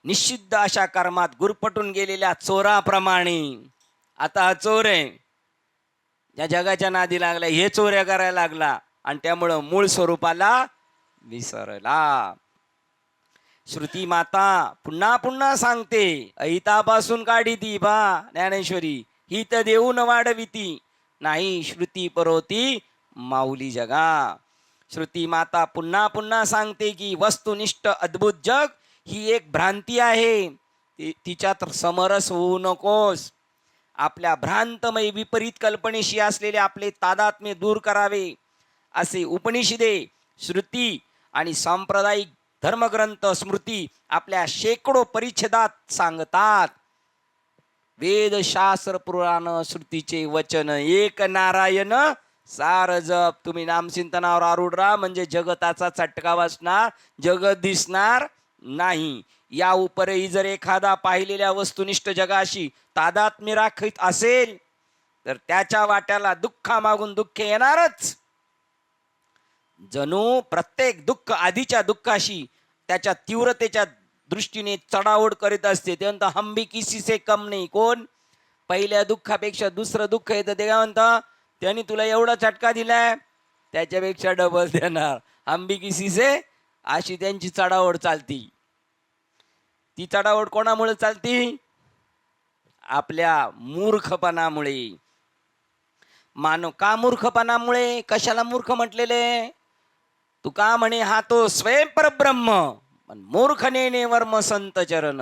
निषिद्ध अशा कर्मात गुरफटून गेलेल्या चोराप्रमाणे. आता हा चोर आहे, ज्या जगाच्या नादी लागला, हे चोऱ्या करायला लागला आणि त्यामुळं मूळ स्वरूपाला विसरला. श्रुती माता पुन्हा पुन्हा सांगते, अहितापासून काढी ती बा ज्ञानेश्वरी, ही तर देऊन वाढविती नाही श्रुती परोती माऊली जगा. श्रुती माता पुन्हा पुन्हा सांगते की वस्तुनिष्ठ अद्भुत जग ही एक भ्रांती आहे, तिच्यात समरस होऊ नकोस. आपल्या भ्रांतमय विपरीत कल्पनेशी असलेले आपले तादात्म्य दूर करावे असे उपनिषदे, श्रुती आणि सांप्रदायिक धर्मग्रंथ स्मृती आपल्या शेकडो परिच्छेदात सांगतात. वेद शास्त्र पुराण श्रुतीचे वचन एक नारायण सार जप. तुम्ही नामचिंतनावर आरूढ राहा, म्हणजे जगताचा चटका वाचणार, जगत दिसणार नाही. या उपरही जर एखादा पाहिलेल्या वस्तुनिष्ठ जगाशी तादात्म्य राखीत असेल तर त्याच्या वाट्याला दुःखामागून दुःख येणारच. जणू प्रत्येक दुःख आधीच्या दुःखाशी त्याच्या तीव्रतेच्या दृष्टीने चढाओढ करीत असते. ते म्हणतं हम भी किसी से कम नाही. कोण? पहिल्या दुःखापेक्षा दुसरं दुःख येतं ते काय म्हणतं, त्यांनी तुला एवढा चटका दिलाय त्याच्यापेक्षा डबल देणार. हम भी किसी से, अशी त्यांची चढाओढ चालती. ती चढाओढ कोणामुळे चालती? आपल्या मूर्खपणामुळे. मानव का मूर्खपणामुळे? कशाला मूर्ख म्हटलेले? तू का म्हणे हा तो स्वयं परब्रह्म, पण मूर्खने वर्म संत चरण.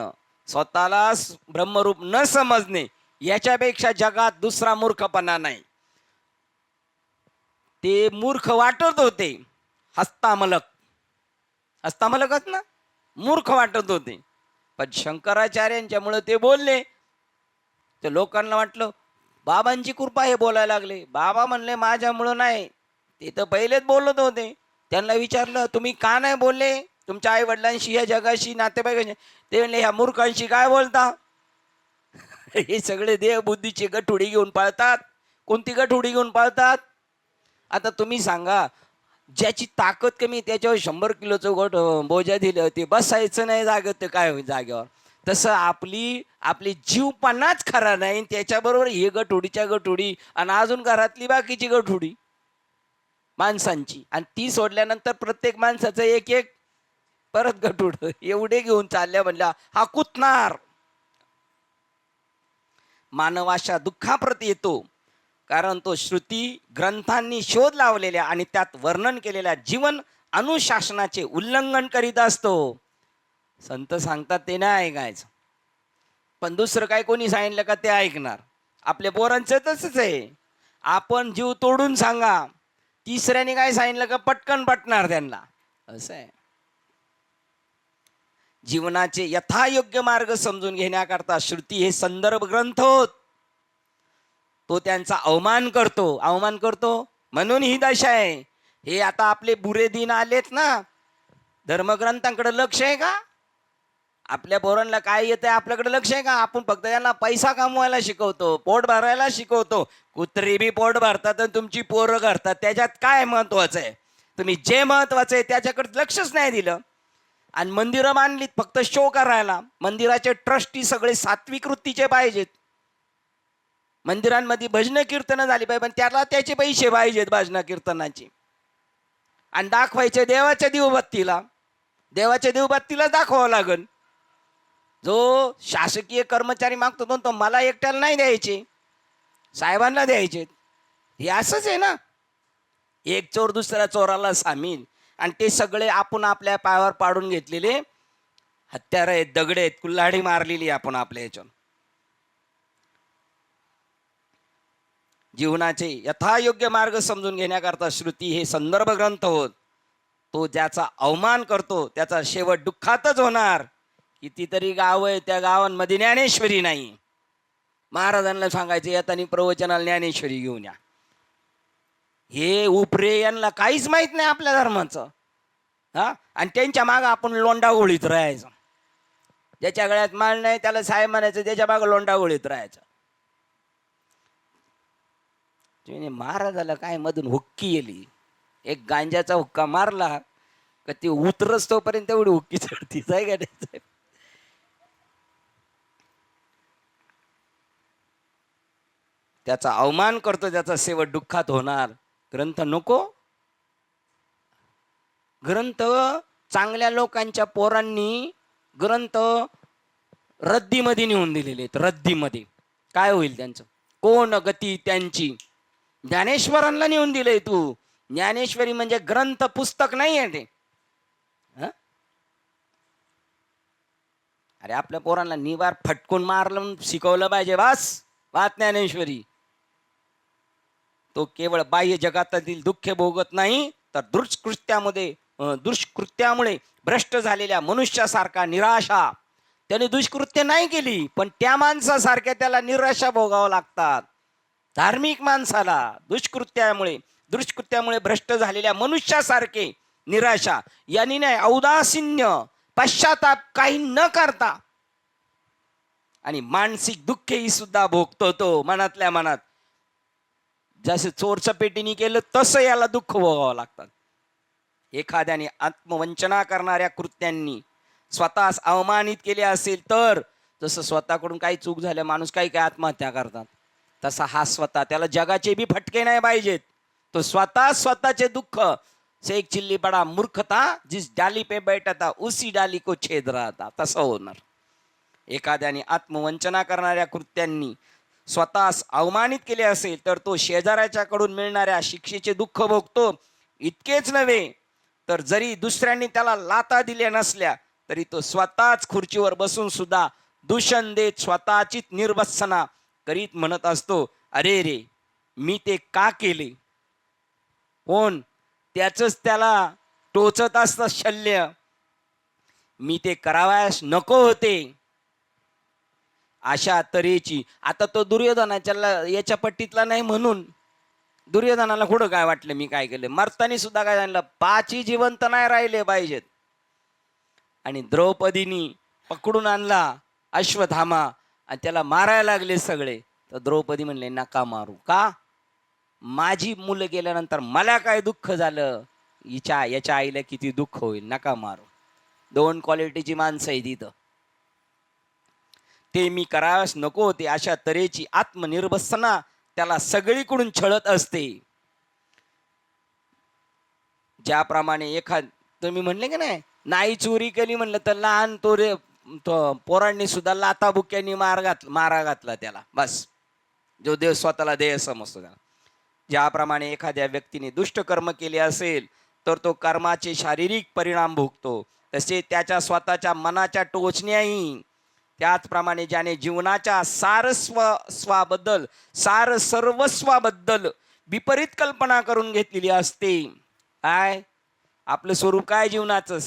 स्वतःला ब्रह्मरूप न समजणे याच्यापेक्षा जगात दुसरा मूर्खपणा नाही. ते मूर्ख वाटत होते, हस्तामलक, हस्तामलकच ना, मूर्ख वाटत होते. पण शंकराचार्यांच्यामुळे ते बोलले, तर लोकांना वाटलं बाबांची कृपा हे बोलायला लागले. बाबा म्हणले माझ्यामुळं नाही, ते तर पहिलेच बोलत होते. त्यांना विचारलं तुम्ही का नाही बोलले तुमच्या आई वडिलांशी, या जगाशी, नातेवाईकांशी? ते म्हणले ह्या मूर्खांशी काय बोलता? हे सगळे देह बुद्धीची गठुडी घेऊन पाळतात. कोणती गठुडी घेऊन पाळतात? आता तुम्ही सांगा, ज्याची ताकद कमी त्याच्यावर 100 किलोचं गोट बोजा दिलं, ते बसायचं नाही जागेवर, ते काय होईल जागेवर? तसं आपली जीवपणाच खरा नाही, त्याच्याबरोबर हे गठुडीच्या गठुडी आणि अजून घरातली बाकीची गठुडी माणसांची, आणि ती सोडल्यानंतर प्रत्येक माणसाचं एक एक परत गठुड, एवढे घेऊन चालल्या म्हणल्या हा कुतनार. मानवाच्या दुःखाप्रती येतो कारण तो श्रुती ग्रंथांनी शोध लावलेल्या आणि त्यात वर्णन केलेल्या जीवन अनुशासनाचे उल्लंघन करीत असतो. संत सांगतात ते नाही ऐकायचं, पण दुसरं काय कोणी सांगितलं का ते ऐकणार. आपल्या पोरांचं तसंच आहे, आपण जीव तोडून सांगा, तिसऱ्याने काय सांगितलं का पटकन पटणार त्यांना, असं आहे. जीवनाचे यथायोग्य मार्ग समजून घेण्याकरता श्रुती हे संदर्भ ग्रंथ होत. तो त्यांचा अवमान करतो म्हणून ही दशा आहे. हे आता आपले बुरे दिन आलेत ना, धर्मग्रंथांकडे लक्ष आहे का? आपल्या पोरांना काय येतंय आपल्याकडे लक्ष आहे का? आपण फक्त त्यांना पैसा कमवायला शिकवतो, पोट भरायला शिकवतो. कुत्री बी पोट भरतात आणि तुमची पोरं करतात, त्याच्यात काय महत्वाचं आहे? तुम्ही जे महत्वाचं आहे त्याच्याकडे लक्षच नाही दिलं. आणि मंदिरं बांधलीत फक्त शो करायला. मंदिराचे ट्रस्टी सगळे सात्विक वृत्तीचे पाहिजेत. मंदिरांमध्ये भजन कीर्तन झाली पाहिजे, पण त्याला त्याचे पैसे पाहिजेत भजन कीर्तनाचे. आणि दाखवायचे देवाच्या देवबत्तीला दाखवावं लागेल. जो शासकीय कर्मचारी मागतो तो मला एकट्याला नाही द्यायचे, साहेबांना द्यायचे. हे असंच आहे ना, एक चोर दुसऱ्या चोराला सामील. आणि ते सगळे आपण आपल्या पायावर पाडून घेतलेले हत्यार आहेत, दगड आहेत, कुल्हाडी मारलेली आपण आपल्या ह्याच्यावर. जीवनाचे यथायोग्य मार्ग समजून घेण्याकरता श्रुती हे संदर्भ ग्रंथ होत. तो ज्याचा अवमान करतो त्याचा शेवट दुःखातच होणार. कितीतरी गाव आहे, त्या गावांमध्ये ज्ञानेश्वरी नाही. महाराजांना सांगायचे येतानी प्रवचनाला ज्ञानेश्वरी घेऊन या. हे उपरे यांना काहीच माहित नाही आपल्या धर्माचं. आणि त्यांच्या मागं आपण लोंडा गोळीत राहायचं. ज्याच्या गळ्यात माळ नाही त्याला साहेब म्हणायचं, त्याच्या मागं लोंडा गोळीत राहायचं. महाराजाला काय मधून हुक्की येली, एक गांजाचा हुक्का मारला का ती उतरच तोपर्यंत तेवढी हुक्की चढती जाय का नाही. त्याचा अवमान करतो त्याचा शेवट दुःखात होणार. ग्रंथ नको. ग्रंथ चांगल्या लोकांच्या पोरांनी ग्रंथ रद्दीमध्ये नेऊन दिलेले आहेत. रद्दीमध्ये काय होईल त्यांचं? कोण गती त्यांची. ज्ञानेश्वरांना नेऊन दिलंय तू. ज्ञानेश्वरी म्हणजे ग्रंथ पुस्तक नाही आहे ते. अरे आपल्या पोरांना निवार फटकून मारलं शिकवलं पाहिजे. वाच ज्ञानेश्वरी. तो केवळ बाह्य जगातील दुःख भोगत नाही, तर दुष्कृत्यामुळे भ्रष्ट झालेल्या मनुष्यासारखा निराशा. त्याने दुष्कृत्य नाही केली, पण त्या माणसासारख्या त्याला निराशा भोगावं लागतात. धार्मिक माणसाला दुष्कृत्यामुळे भ्रष्ट झालेल्या मनुष्यासारखे निराशा. यांनी नाही, औदासीन्य पश्चाताप काही न करता. आणि मानसिक दुःख ही सुद्धा भोगतो तो मनातल्या मनात. जसे चोरच्या पेटीने केलं तसं याला दुःख भोगावं लागतात. एखाद्याने आत्मवंचना करणाऱ्या कृत्यांनी स्वतःस अवमानित केले असेल तर, जसं स्वतःकडून काही चूक झाल्या माणूस काही आत्महत्या करतात, तसा हा स्वतः, त्याला जगाचे बी फटके नाही पाहिजेत. तो स्वतःचे दुःख. से एक चिल्ली बडा मूर्खता, जिस डाली पे बैठता उसी डाली को छेद राहता. तसं होणार. एखाद्याने आत्मवंचना करणाऱ्या कृत्यांनी स्वतःस अवमानित केले असेल तर तो शेजाऱ्याच्याकडून मिळणाऱ्या शिक्षेचे दुःख भोगतो. इतकेच नव्हे तर जरी दुसऱ्यांनी त्याला लाता दिल्या नसल्या तरी तो स्वतःच खुर्चीवर बसून सुद्धा दूषण देत स्वतःचीच निर्वसना करीत म्हणत असतो, अरे रे मी ते का केले. कोण? त्याच त्याला टोचत असतं शल्य. मी ते करावयास नको होते. अशा तऱ्हेची. आता तो दुर्योधनाच्या याच्या पट्टीतला नाही म्हणून दुर्योधनाला कुठं काय वाटलं मी काय केलं. मरतानी सुद्धा काय सांगितलं, पाची जिवंत नाही राहिले पाहिजेत. आणि द्रौपदीनी पकडून आणला अश्वत्थामा आणि त्याला मारायला लागले सगळे. तर द्रौपदी म्हणले नका मारू. का? माझी मुलं गेल्यानंतर मला काय दुःख झालं, याच्या आईला किती दुःख होईल, नका मारू. दोन क्वालिटीची माणसं आहे तिथं. ते मी करावयास नको होते. अशा तऱ्हेची आत्मनिर्वसना त्याला सगळीकडून छळत असते. ज्याप्रमाणे तुम्ही म्हणले की नाही चोरी केली म्हणलं तर लहान पोरांनी सुद्धा लाताबुक्यांनी मारा घातला त्याला. बस जो देव स्वतःला देह समजतो त्याला. ज्याप्रमाणे एखाद्या व्यक्तीने दुष्ट कर्म केले असेल तर तो कर्माचे शारीरिक परिणाम भोगतो, तसे त्याच्या स्वतःच्या मनाच्या टोचण्याही. त्याचप्रमाणे ज्याने जीवनाच्या सर्वस्वाबद्दल विपरीत कल्पना करून घेतलेली असते. काय आपलं स्वरूप काय जीवनाचं?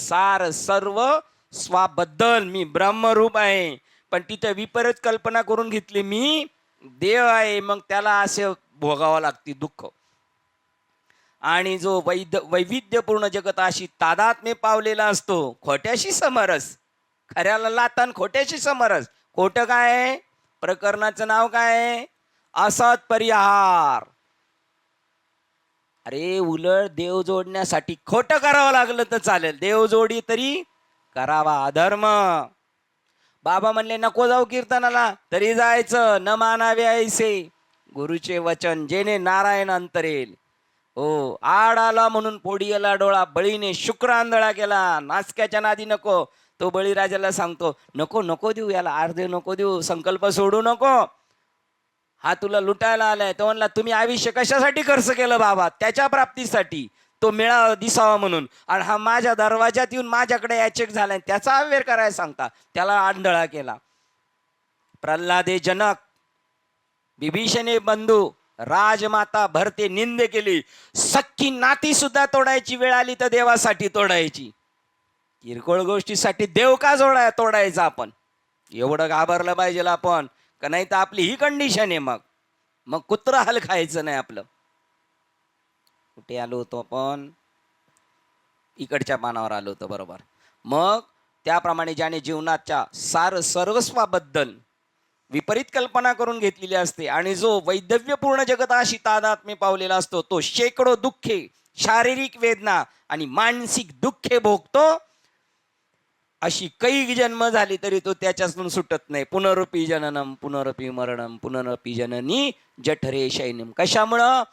सर्वस्वाबद्दल मी ब्रह्मरूप आहे, पण तिथे विपरीत कल्पना करून घेतली मी देव आहे, मग त्याला असे भोगावं लागते दुःख. आणि जो वैविध्यपूर्ण जगत अशी तादात्म्य पावलेला असतो, खोट्याशी समरस, खऱ्याला लातान खोट्याशी समरस. खोटं काय आहे? प्रकरणाचं नाव काय आहे? असत परिहार. अरे उलट देव जोडण्यासाठी खोटं करावं लागलं तर चालेल, देव जोडी तरी करावा अधर्म. बाबा म्हणले नको जाऊ कीर्तनाला, तरी जायचं. न मानावे ऐसे गुरुचे वचन, जेणे नारायण अंतरेल. हो, आड आला म्हणून पोडी आला डोळा, बळीने शुक्र आंधळा केला. नासक्याच्या नादी नको. तो बळीराजाला सांगतो, नको नको देऊ याला, अर्धे नको देऊ, संकल्प सोडू नको, हा तुला लुटायला आलाय. तो म्हणला तुम्ही आयुष्य कशासाठी खर्च केलं बाबा? त्याच्या प्राप्तीसाठी, तो मिळावा दिसावा म्हणून. आणि हा माझ्या दरवाजात येऊन माझ्याकडे याचक झालाय, त्याचा अवेअर करायला सांगता. त्याला आंधळा केला. प्रल्हादे जनक, विभीषणे बंधू, राजमाता भरते निंद केली. सख्खी नाती सुद्धा तोडायची वेळ आली तर देवासाठी तोडायची. किरकोळ गोष्टीसाठी देव का तोडायचा आपण? एवढं घाबरलं पाहिजे आपण, का नाही तर आपली ही कंडिशन आहे. मग कुत्र हाल खायचं नाही आपलं. कुठे आलो होतो आपण? इकडच्या पानावर आलो होतो, बरोबर. मग त्याप्रमाणे ज्याने जीवनाच्या सर्वस्वाबद्दल विपरीत कल्पना करून घेतलेली असते आणि जो वैदव्यपूर्ण जगताशी तादात्म्य पावलेला असतो, तो शेकडो दुःखे, शारीरिक वेदना आणि मानसिक दुःखे भोगतो. अशी कैक जन्म झाली तरी तो त्याच्यातून सुटत नाही. पुनरुपी जननम पुनरुपी मरणम पुनरुपी जननी जठरे शैनम. कशामुळं?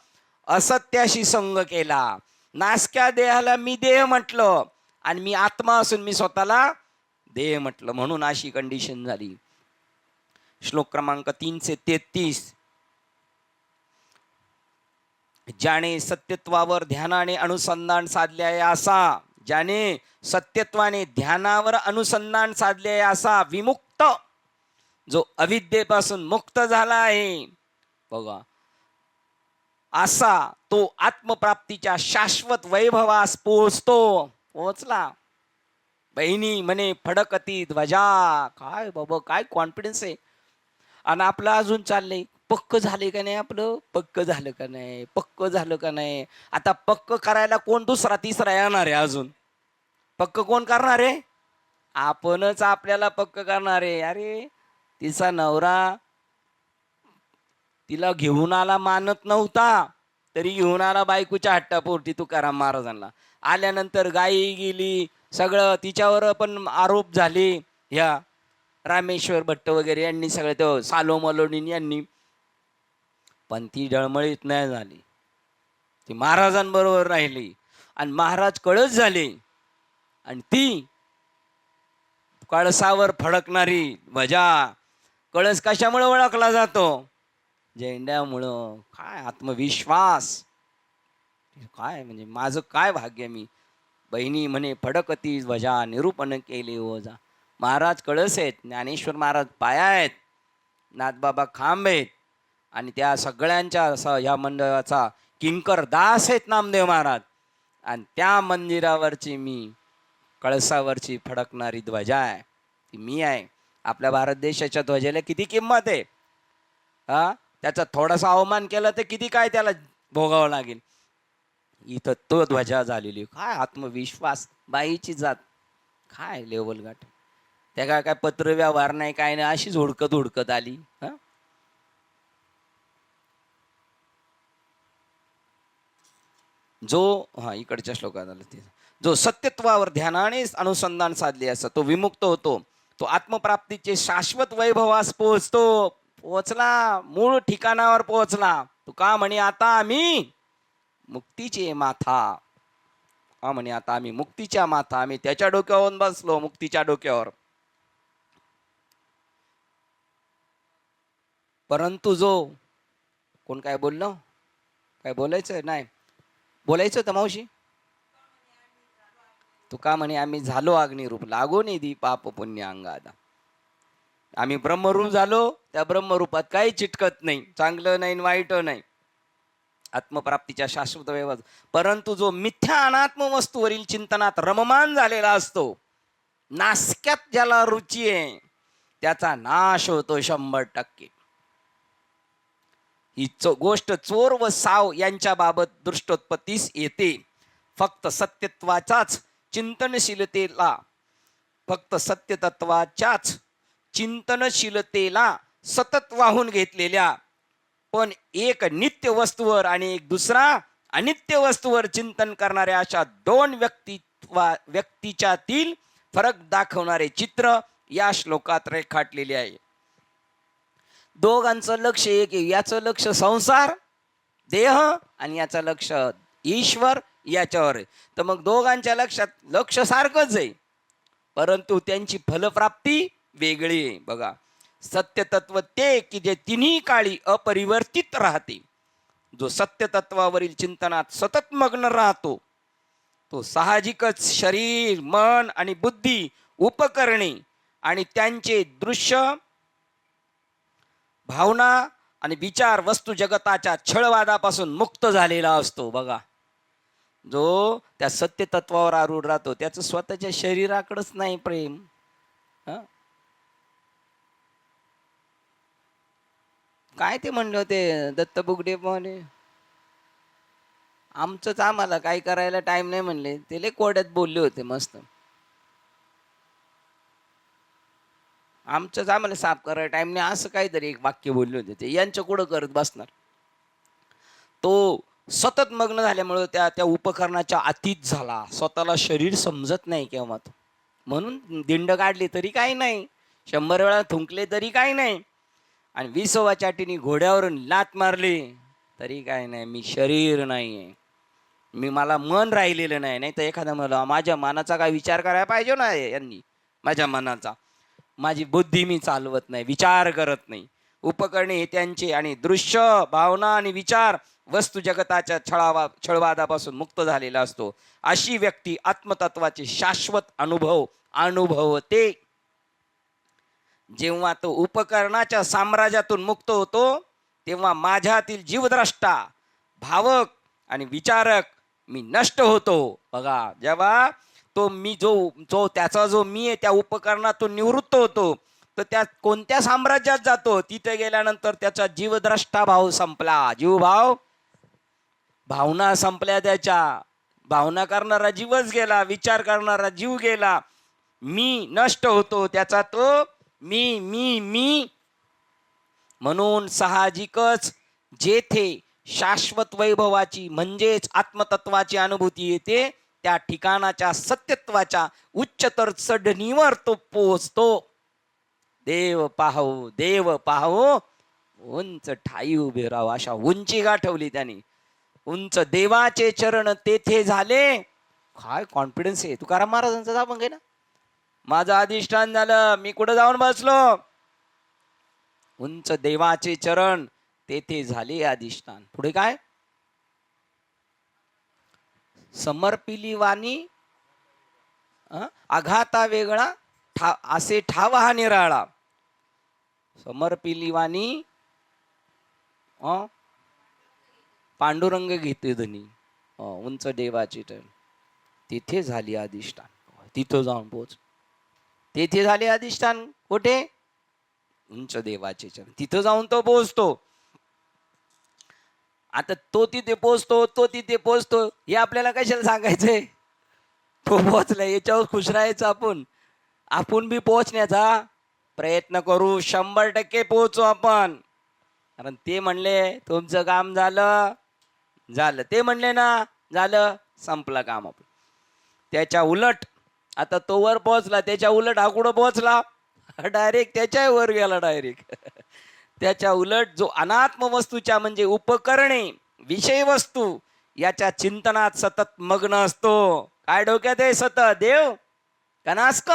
असत्याशी संग केला. नासक्या देहाला मी देह म्हटलं आणि मी आत्मा असून मी स्वतःला देह म्हटलं, म्हणून अशी कंडिशन झाली. श्लोक क्रमांक 333. ज्याने सत्यत्वावर ध्यानाने अनुसंधान साधले आहे असा, ज्याने सत्यत्वाने ध्यानावर अनुसंधान साधले आहे असा विमुक्त, जो अविद्येपासून मुक्त झाला आहे बघा, असा तो आत्मप्राप्तीच्या शाश्वत वैभवास पोहोचला. बहिणी म्हणे फडकती ध्वजा. काय बाबा, काय कॉन्फिडन्स आहे. आणि आपलं अजून चाललंय, पक्क झाले का नाही आपलं, पक्क झालं का नाही, पक्क झालं का नाही. आता पक्क करायला कोण दुसरा तिसरा येणार आहे? अजून पक्क कोण करणार आहे? आपणच आपल्याला पक्क करणार आहे. अरे तिचा नवरा तिला घेऊन आला, मानत नव्हता तरी घेऊन आला बायकोच्या हट्टापोटी तुकाराम महाराजांना. आल्यानंतर गायी गेली, सगळं तिच्यावर पण आरोप झाले. ह्या रामेश्वर भट्ट वगैरे यांनी, सगळे तो सालोमलोनी यांनी, पण ती डळमळीत नाही झाली. ती महाराजांबरोबर राहिली आणि महाराज कळस झाले. आणि ती कळसावर फडकणारी ध्वजा, कळस कशामुळे ओळखला जातो? झेंड्यामुळं. काय आत्मविश्वास, काय म्हणजे माझं काय भाग्य. मी बहिणी म्हणे फडकती ध्वजा, निरूपण केले ओझा. महाराज कळस आहेत, ज्ञानेश्वर महाराज पाया आहेत, नाथबाबा खांब आहेत, आणि त्या सगळ्यांच्या ह्या मंदिराचा किंकर दास आहेत नामदेव महाराज. आणि त्या मंदिरावरची मी, कळसावरची फडकणारी ध्वजा आहे, ती मी आहे. आपल्या भारत देशाच्या ध्वजेला किती किंमत आहे हा? त्याचा थोडासा अवमान केला तर किती काय त्याला भोगावं लागेल. इथं तो ध्वजा झालेली. काय आत्मविश्वास, बाईची जात, काय लेवल गाठ. त्या काय पत्र व्यवहार नाही, काय नाही, अशीच हुडकत आली. हा, जो इकडच्या श्लोकात आलं ते, जो सत्यत्वावर ध्यानाने अनुसंधान साधले असं तो विमुक्त होतो. तो आत्मप्राप्तीचे शाश्वत वैभवास पोहोचला, मूळ ठिकाणावर पोहोचला. तू का म्हणे आता आम्ही मुक्तीचे माथा, हा म्हणे आता आम्ही मुक्तीच्या माथा, आम्ही त्याच्या डोक्यावर बसलो, मुक्तीच्या डोक्यावर. परंतु जो कोण काय बोललो, काय बोलायचं नाही, बोलायचं होतं मावशी. तू का म्हणे आम्ही झालो अग्निरूप, लागो निधी पाप पुण्य अंगादा. आम्ही ब्रह्मरूप झालो, त्या ब्रह्मरूपात काही चिटकत नाही, चांगलं नाही वाईट नाही, आत्मप्राप्तीच्या शाश्वत वैभव. परंतु जो मिथ्या अनात्म वस्तूवरील चिंतनात रममान झालेला असतो, नासक्यात ज्याला रुची आहे, त्याचा नाश होतो 100%. ही गोष्ट चोर व साव यांच्या बाबत दृष्टोत्पत्तीस येते. फक्त सत्यत्वाच्याच चिंतनशीलतेला फक्त सत्यतत्वाच्याच चिंतनशीलतेला सतत वाहून घेतलेल्या पण एक नित्य वस्तूवर आणि एक दुसरा अनित्य वस्तूवर चिंतन करणाऱ्या अशा दोन व्यक्तीच्यातील फरक दाखवणारे चित्र या श्लोकात रेखाटलेले आहे. दोघांचं लक्ष एक आहे. याचं लक्ष संसार देह आणि याचं लक्ष ईश्वर याच्यावर आहे. तर मग दोघांच्या लक्षात लक्ष सारखंच आहे, परंतु त्यांची फलप्राप्ती वेगळी आहे. बघा, सत्यतत्व ते की जे तिन्ही काळी अपरिवर्तित राहते. जो सत्यतत्वावरील चिंतनात सतत मग्न राहतो तो साहजिकच शरीर, मन आणि बुद्धी, उपकरणे आणि त्यांचे दृश्य, भावना आणि विचार वस्तू जगताच्या छळवादापासून मुक्त झालेला असतो. बघा, जो त्या सत्यतत्वावर आरूढ राहतो त्याचं स्वतःच्या शरीराकडेच नाही प्रेम. काय ते म्हणले होते दत्त बुगडे म्हणे, आमचंच आम्हाला काही करायला टाइम नाही म्हणले. ते लय कोड्यात बोलले होते मस्त. आमचंच आम्हाला साफ करायला टाइम नाही असं काहीतरी एक वाक्य बोलले होते. ते यांचं कुठं करत बसणार. तो सतत मग्न झाल्यामुळे त्या उपकरणाच्या अतीत झाला. स्वतःला शरीर समजत नाही केव्हा तो. म्हणून दिंड काढली तरी काही नाही, 100 वेळा थुंकले तरी काही नाही, आणि 20व्या चाटीने घोड्यावरून लात मारली तरी काय नाही. मी शरीर नाही आहे, मला मन राहिलेलं नाही. नाही तर एखादा मला माझ्या मनाचा काय विचार करायला पाहिजे ना यांनी. माझ्या मनाचा, माझी बुद्धी मी चालवत नाही, विचार करत नाही. उपकरणे हे त्यांचे आणि दृश्य, भावना आणि विचार वस्तू जगताच्या छळवादापासून मुक्त झालेला असतो. अशी व्यक्ती आत्मतत्वाचे शाश्वत अनुभवते. जेव्हा तो उपकरणाच्या साम्राज्यातून मुक्त होतो तेव्हा माझ्यातील जीवद्रष्टा, भावक आणि विचारक मी नष्ट होतो. बघा, जेव्हा तो मी जो त्याचा जो मी आहे त्या उपकरणातून निवृत्त होतो तर त्या कोणत्या साम्राज्यात जातो, तिथे गेल्यानंतर त्याचा जीवद्रष्टा भाव संपला. जीवभाव, भावना संपल्या, त्याच्या भावना करणारा जीवच गेला, विचार करणारा जीव गेला, मी नष्ट होतो, त्याचा तो मी मी मी. म्हणून साहजिकच जेथे शाश्वत वैभवाची म्हणजेच आत्मतत्वाची अनुभूती येते त्या ठिकाणाच्या सत्यत्वाच्या उच्चतर चढणीवर तो पोहोचतो. देव पाहो, देव पाहो, उंच ठाई उभे राहो. अशा उंची गाठवली त्यांनी. उंच देवाचे चरण तेथे झाले. काय कॉन्फिडन्स आहे तुकाराम महाराजांचा. आपण घे ना, माझं अधिष्ठान झालं, मी कुठं जाऊन बसलो. उंच देवाचे चरण तेथे झाले अधिष्ठान. पुढे काय, समर्पिली वाणी आघाता वेगळा असे ठाव हा निराळा. समर्पिली वाणी पांडुरंग घेते धनी. उंच देवाचे चरण तिथे झाली अधिष्ठान. तिथं जाऊन पोच. तेथे झाले अधिष्ठान कुठे, उंच देवाचे चरण. तिथं जाऊन तो पोहोचतो. आता तो तिथे पोहोचतो हे आपल्याला कशाला सांगायचंय. तो पोहोचला याच्यावर खुश राहायचं. आपण बी पोहोचण्याचा प्रयत्न करू. 100% पोहोचू आपण. कारण ते म्हणले तुमचं काम झालं, ते म्हणले ना झालं, संपलं काम आपलं. त्याच्या उलट आता तो वर पोहोचला, त्याच्या उलट हा कुठं पोहोचला, डायरेक्ट त्याच्या वर गेला डायरेक्ट. त्याच्या उलट जो अनात्म वस्तूच्या म्हणजे उपकरणे, विषय वस्तू याच्या चिंतनात सतत मग्न असतो. काय डोक्यात आहे सतत, देव कनास्क,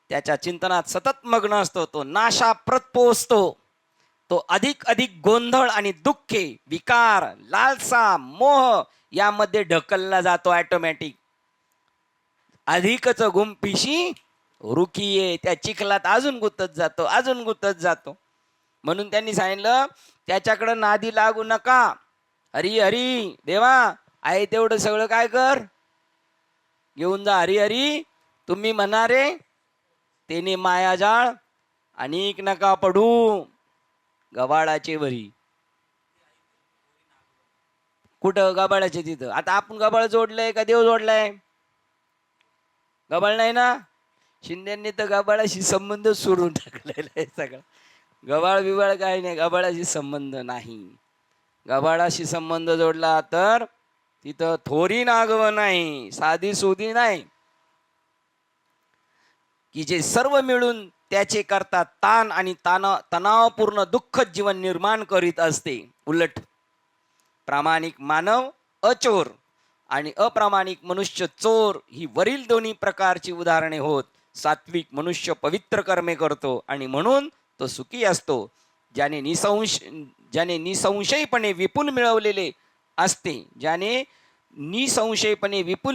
त्याच्या चिंतनात सतत मग्न असतो. तो नाशाप्रत पोहोचतो. तो अधिक गोंधळ आणि दुःखे, विकार, लालसा, मोह यामध्ये ढकलला जातो. ऑटोमॅटिक अधिकच गुंफिशी रुखीये, त्या चिखलात अजून गुंतत जातो. म्हणून त्यांनी सांगितलं त्याच्याकडे नादी लागू नका. हरी हरी देवा आहे तेवढं सगळं काय कर, घेऊन जा. हरी हरी तुम्ही म्हणारे तेने मायाजाळ अनेक नका पडू. गबाळाचे वरी. कुठं गबाळाचे तिथं? आता आपण गबाळ जोडलंय का देव जोडलाय? गबाळ नाही ना. शिंद्यांनी तर गबाळाशी संबंध सोडून टाकलेला आहे सगळं. गबाळ बिबाळ काही नाही, गबाळाशी संबंध नाही. गबाळाशी संबंध जोडला तर तिथं थोरी नागव नाही, साधी सोधी नाही, की जे सर्व मिळून त्याचे करता ताण आणि तणावपूर्ण दुःख जीवन निर्माण करीत असते. उलट प्रामाणिक मानव अचोर आणि अप्रामाणिक मनुष्य चोर ही वरील दोन्ही प्रकारची उदाहरणे होत. सात्विक मनुष्य पवित्र कर्मे करतो आणि म्हणून तो सुखी असतो. ज्याने निसंशयपणे विपुल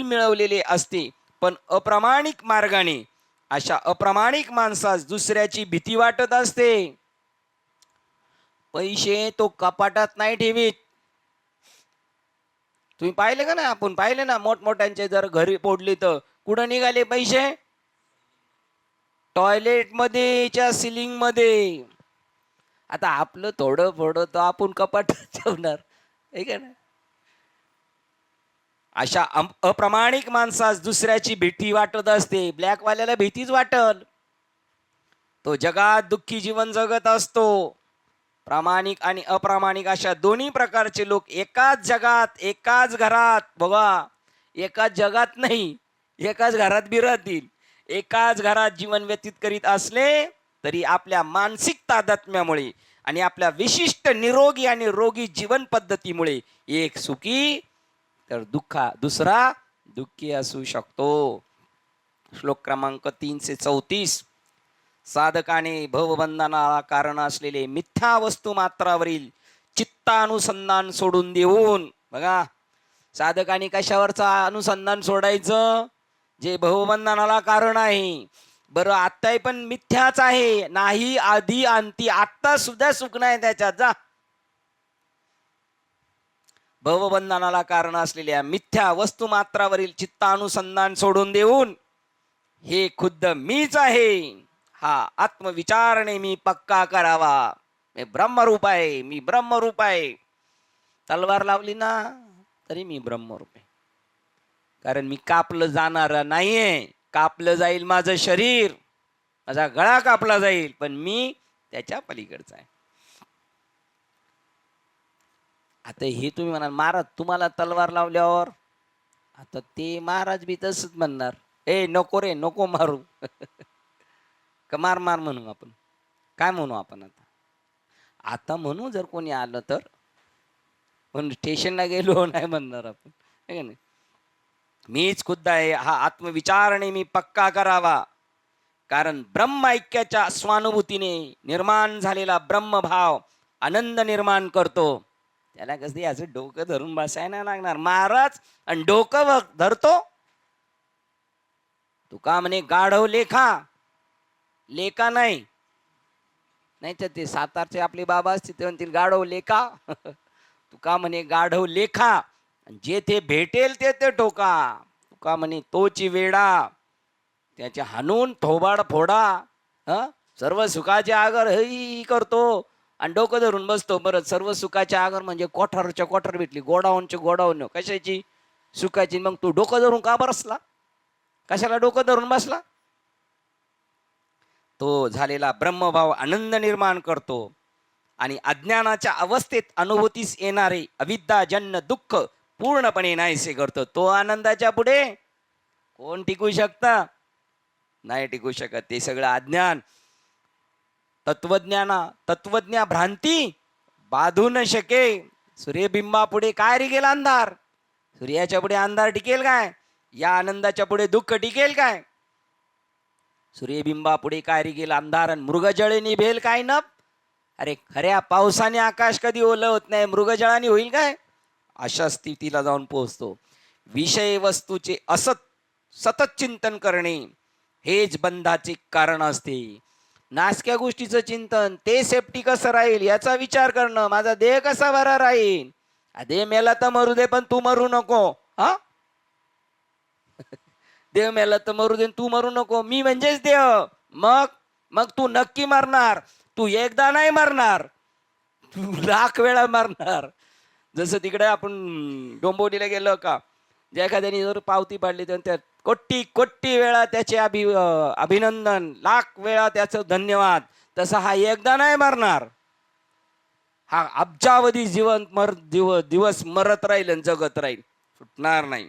मिळवलेले असते, पण अप्रामाणिक मार्गाने अशा अप्रामाणिक माणसास दुसऱ्याची भीती वाटत असते. पैसे तो कपाटात नाही ठेवीत. तुम्ही पाहिले का ना, आपण पाहिले ना, मोठमोठ्यांचे जर घरी पोडली तर कुठं निघाले पैसे? टॉयलेट मध्ये, च्या सिलिंग मध्ये. आता आपलं थोडं थोडं तर आपण कपाटात ठेवणार आहे का ना. अशा अप्रामाणिक माणसास दुसऱ्याची भीती वाटत असते. ब्लॅकवाल्याला भीतीच वाटल. तो जगात दुःखी जीवन जगत असतो. प्रामाणिक आणि अप्रामाणिक अशा दोन्ही प्रकारचे लोक एकाच जगात, एकाच घरात, बघा, एकाच जगात नाही, एकाच घरात बी राहतील. एकाच घरात जीवन व्यतीत करीत असले तरी आपल्या मानसिक तादात्म्यामुळे आणि आपल्या विशिष्ट निरोगी आणि रोगी जीवन पद्धतीमुळे एक सुखी तर दुसरा दुःखी असू शकतो. श्लोक क्रमांक 334. साधकाने भवबंधनाला कारण असलेले मिथ्या वस्तू मात्रावरील चित्तानुसंधान सोडून देऊन, बघा, साधकाने कशावरचा अनुसंधान सोडायचं? जे भवबंधनाला कारण आहे. बरं, आत्ताही पण मिथ्याच आहे, नाही आधी अंती, आत्ता सुद्धा सुख नाही त्याच्यात. जा, भवबंधनाला कारण असलेल्या मिथ्या वस्तू मात्रावरील चित्तानुसंधान सोडून देऊन, हे खुद्द मीच आहे हा आत्मविचारणे मी पक्का करावा. मी ब्रह्मरूप आहे, मी ब्रह्मरूप आहे. तलवार लावली ना तरी मी ब्रह्मरूप आहे, कारण मी कापलं जाणार नाहीये. कापलं जाईल माझं शरीर, माझा गळा कापला जाईल, पण मी त्याच्या पलीकडचा आहे. आता हे तुम्ही म्हणाल, महाराज तुम्हाला तलवार लावल्यावर, आता ते महाराज बी तसंच म्हणणार, ए नको रे, नको मारू. का मार मार म्हणू आपण? काय म्हणू आपण आता? आता म्हणू जर कोणी आलं तर, पण स्टेशनला गेलो नाही म्हणणार आपण, है का नाही? मीच खुद्द आहे हा आत्मविचारणे मी पक्का करावा, कारण ब्रह्म ऐक्याच्या स्वानुभूतीने निर्माण झालेला ब्रह्मभाव आनंद निर्माण करतो. त्याला कसं याचं डोकं धरून बसायला लागणार. महाराज आणि डोकं धरतो. तुका म्हणे गाढव लेखा, लेखा नाही, नाही तर ते सातारचे आपले बाबा असते ते म्हणतील गाढव लेखा. तुका म्हणे गाढव लेखा, जेथे भेटेल ते ठोका. तुका म्हणे तोची वेडा, त्याचे हाणून थोबाड फोडा. सर्व सुखाचे आगर हई करतो आणि डोकं धरून बसतो. बरं, सर्व सुखाचे आगर म्हणजे कोठारच्या कोठार भेटली, गोडाऊनचे गोडाऊन, कशाची? सुखाची. मग तू डोकं धरून का बसला? कशाला डोकं धरून बसला? तो झालेला ब्रह्मभाव आनंद निर्माण करतो आणि अज्ञानाच्या अवस्थेत अनुभूतीस येणारे अविद्याजन्य दुःख पूर्णपणे नाहीसे करतो. तो आनंदाच्या पुढे कोण टिकू शकता? नाही टिकू शकत. ते सगळं अज्ञान, तत्वज्ञा भ्रांती बाधू न शके. सूर्यबिंबा पुढे काय टिकेल? अंधार. सूर्याच्या पुढे अंधार टिकेल काय? या आनंदाच्या पुढे दुःख टिकेल काय? सूर्यबिंबा पुढे काय टिकेल? अंधार. मृगजळे निभेल काय न? अरे खऱ्या पावसाने आकाश कधी ओलं होत नाही, मृगजळाने होईल काय? अशा स्थितीला जाऊन पोहोचतो. विषय वस्तूचे सतत चिंतन करणे हेच बंधाचे कारण असते. नासक्या गोष्टीचं चिंतन, ते सेफ्टी कसं राहील याचा विचार करणं, माझा देह कसा बरा राहील. देह मेला तर मरू दे, पण तू मरू नको. हा, देह मेला तर मरू दे, तू मरू नको. मी म्हणजेच देह. मग तू नक्की मरणार. तू एकदा नाही मरणार, तू लाख वेळा मारणार. जसं तिकडे आपण डोंबिवलीला गेलो का, ज्या एखाद्याने जर पावती पाडली तर त्या कोटी कोटी वेळा त्याचे अभिनंदन, लाख वेळा त्याचं धन्यवाद. तसा हा एकदा नाही मारणार, हा अब्जावधी दिवस मरत राहील आणि जगत राहील, सुटणार नाही.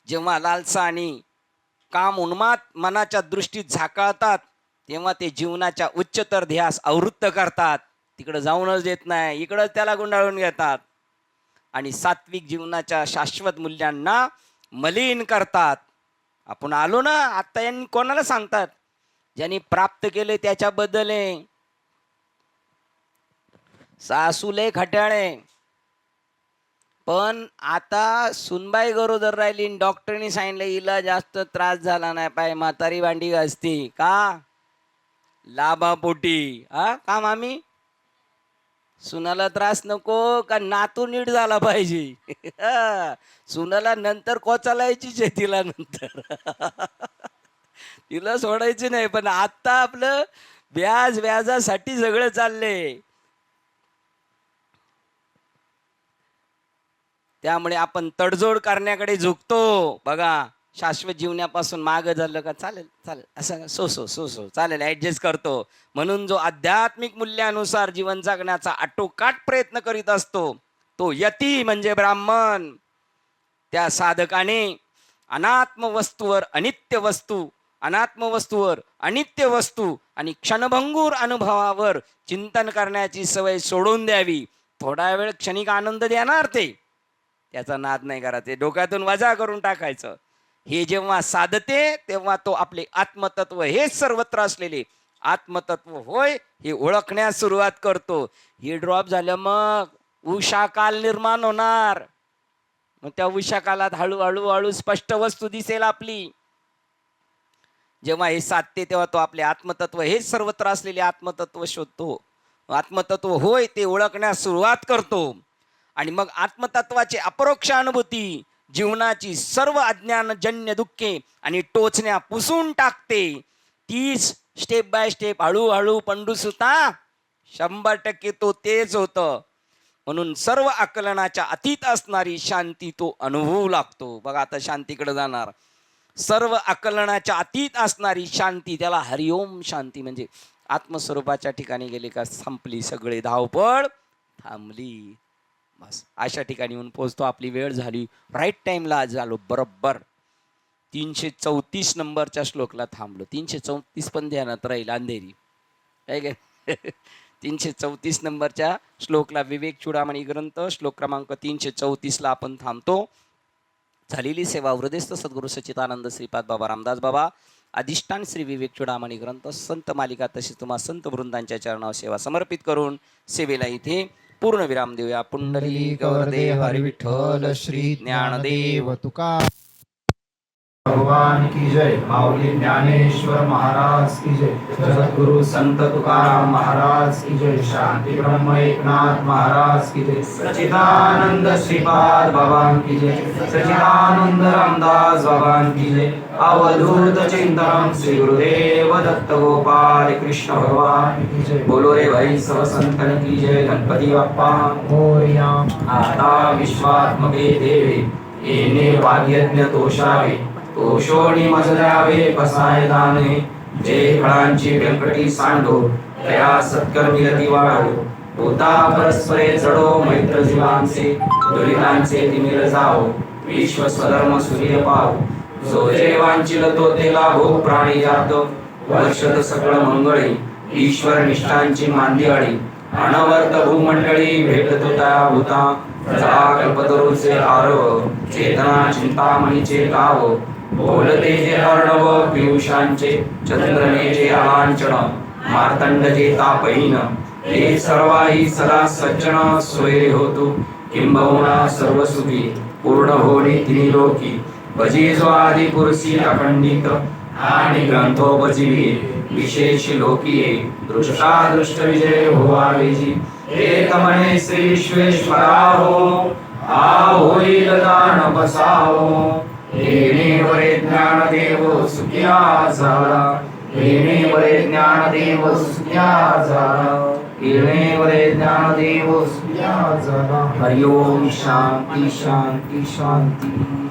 जेव्हा लालसा आणि काम उन्माद मनाच्या दृष्टीत झाकाळतात तेव्हा ते जीवनाच्या उच्चतर ध्यास आवृत्त करतात. तिकडे जाऊनच देत नाही, इकडं त्याला गुंडाळून घेतात आणि सात्विक जीवनाच्या शाश्वत मूल्यांना मलिन करतात. आपण आलो ना आता, यांनी कोणाला सांगतात? ज्यांनी प्राप्त केले त्याच्याबद्दल आहे. सासू लय खट्याळे, पण आता सुनबाई गरोदर राहिली, डॉक्टरनी सांगितलं हिला जास्त त्रास झाला नाही पाहिजे, म्हातारी भांडी घासती का? लाभापोटी. का मामी? सुनाला त्रास नको का नातू नीट झाला पाहिजे? सुनाला नंतर कोचालायचीच आहे तिला, नंतर तिला सोडायची नाही. पण आता आपलं व्याजासाठी सगळं चाललंय. त्यामुळे आपण तडजोड करण्याकडे झुकतो. बघा, शाश्वत जीवनापासून मागं झालं का चालेल चालेल, असं सो चालेल, ऍडजस्ट करतो. म्हणून जो आध्यात्मिक मूल्यानुसार जीवन जगण्याचा आटोकाट प्रयत्न करीत असतो तो यती म्हणजे ब्राह्मण. त्या साधकाने अनात्म वस्तूवर अनित्य वस्तू आणि क्षणभंगूर अनुभवावर चिंतन करण्याची सवय सोडून द्यावी. थोडा वेळ क्षणिक आनंद देणार ते, त्याचा नाद नाही करायचा, डोक्यातून वजा करून टाकायचं. हे जेव्हा साधते तेव्हा तो आपले आत्मतत्व, हे सर्वत्र असलेले आत्मतत्व होय हे ओळखण्यास सुरुवात करतो. हे ड्रॉप झालं मग उषाकाल निर्माण होणार. मग त्या उषाकालात हळूहळू स्पष्ट वस्तू दिसेल आपली. जेव्हा हे साधते तेव्हा तो आपले आत्मतत्व, हे सर्वत्र असलेले आत्मतत्व शोधतो. आत्मतत्व होय ते ओळखण्यास सुरुवात करतो आणि मग आत्मतत्वाची अपरोक्ष अनुभूती जीवनाची सर्व अज्ञानजन्य दुःखे आणि टोचण्या पुसून टाकते. तीच स्टेप बाय स्टेप हळूहळू पंडूसुता 100% तो तेच होतं. म्हणून सर्व आकलनाच्या अतीत असणारी शांती तो अनुभवू लागतो. बघा आता शांतीकडे जाणार. सर्व आकलनाच्या अतीत असणारी शांती, त्याला हरिओम शांती म्हणजे आत्मस्वरूपाच्या ठिकाणी गेले का संपली सगळे धावपळ, थांबली. बस अशा ठिकाणी येऊन पोहोचतो. आपली वेळ झाली, राईट टाइमला आज आलो बरोबर. 334 नंबरच्या श्लोकला थांबलो. 334 पण ध्यानात राहील, अंधेरी काय काय. 334 नंबरच्या श्लोकला विवेक चूडामणी ग्रंथ श्लोक क्रमांक 334ला आपण थांबतो. झालेली सेवा हृदयस्थ सद्गुरू सच्चिदानंद श्रीपाद बाबा रामदास बाबा अधिष्ठान श्री विवेक चूडामणी ग्रंथ संत मालिका तसेच तुम्हा संत वृंदांच्या चरणावर सेवा समर्पित करून सेवेला इथे पूर्ण विराम देऊया. पुंडलिक वरदे हरी विठ्ठल श्री ज्ञानदेव तुका भगवान की जय. माऊली ज्ञानेश्वर महाराज की जय. जगद्गुरु संत तुकाराम महाराज की जय. शांती ब्रह्म एकनाथ महाराज की जय. सच्चिदानंद श्रीपाद बाबा की जय. सच्चिदानंद रामदास बाबा की जय. अवधूत चिंतन श्री गुरुदेव दत्त गोपाल कृष्ण भगवान की जय. बोलो रे भाई सब संतन की जय. गणपती बाप्पा मोरया. आता विश्वात्मके देवे येणे वाग्यज्ञ तोषावे, तोषोणी मजल्यावे पसाय दाने. जे फळांची व्यंकटी सांडो तया सत्कर्मी रती वाढो. होता परस्परे जडो मैत्र जीवांचे, दुरितांचे तिमिर जाओ. विश्व स्वधर्म सूर्य पाव, जो जे वांचिल तो ते लाभो. प्राणी जात वर्षद सकळ मंगळी, ईश्वर निष्ठांची मांदियाळी. अनवर्त भूमंडळी भेटतो त्या भूता. कल्पतरूचे आरव, चेतना चिंतामणीचे गाव. बोलते जे अर्णव पियुषांचे, चंद्रनेचे अलांचन. मार्तंड जे तापहीन, हे सर्वाही सदा सज्जन. सोयरे होतो किंबहुना सर्व सुखी, पूर्ण होणे तिन्ही लोकी. भजी जो आदि पुरुषी अखंडित, आणि ग्रंथोपजीवी विशेष लोकीये. दृष्टा दृष्ट विजय होवावेजी, एक म्हणे श्री विश्वेश्वरा हो. आ होईल दान बसावो, येणे वरे ज्ञानदेव सुखिया झाला. येणे वरे ज्ञानदेव सुखिया झाला. येणे वरे ज्ञानदेव स्या झाला. हरि ओम शांती शांती शांती.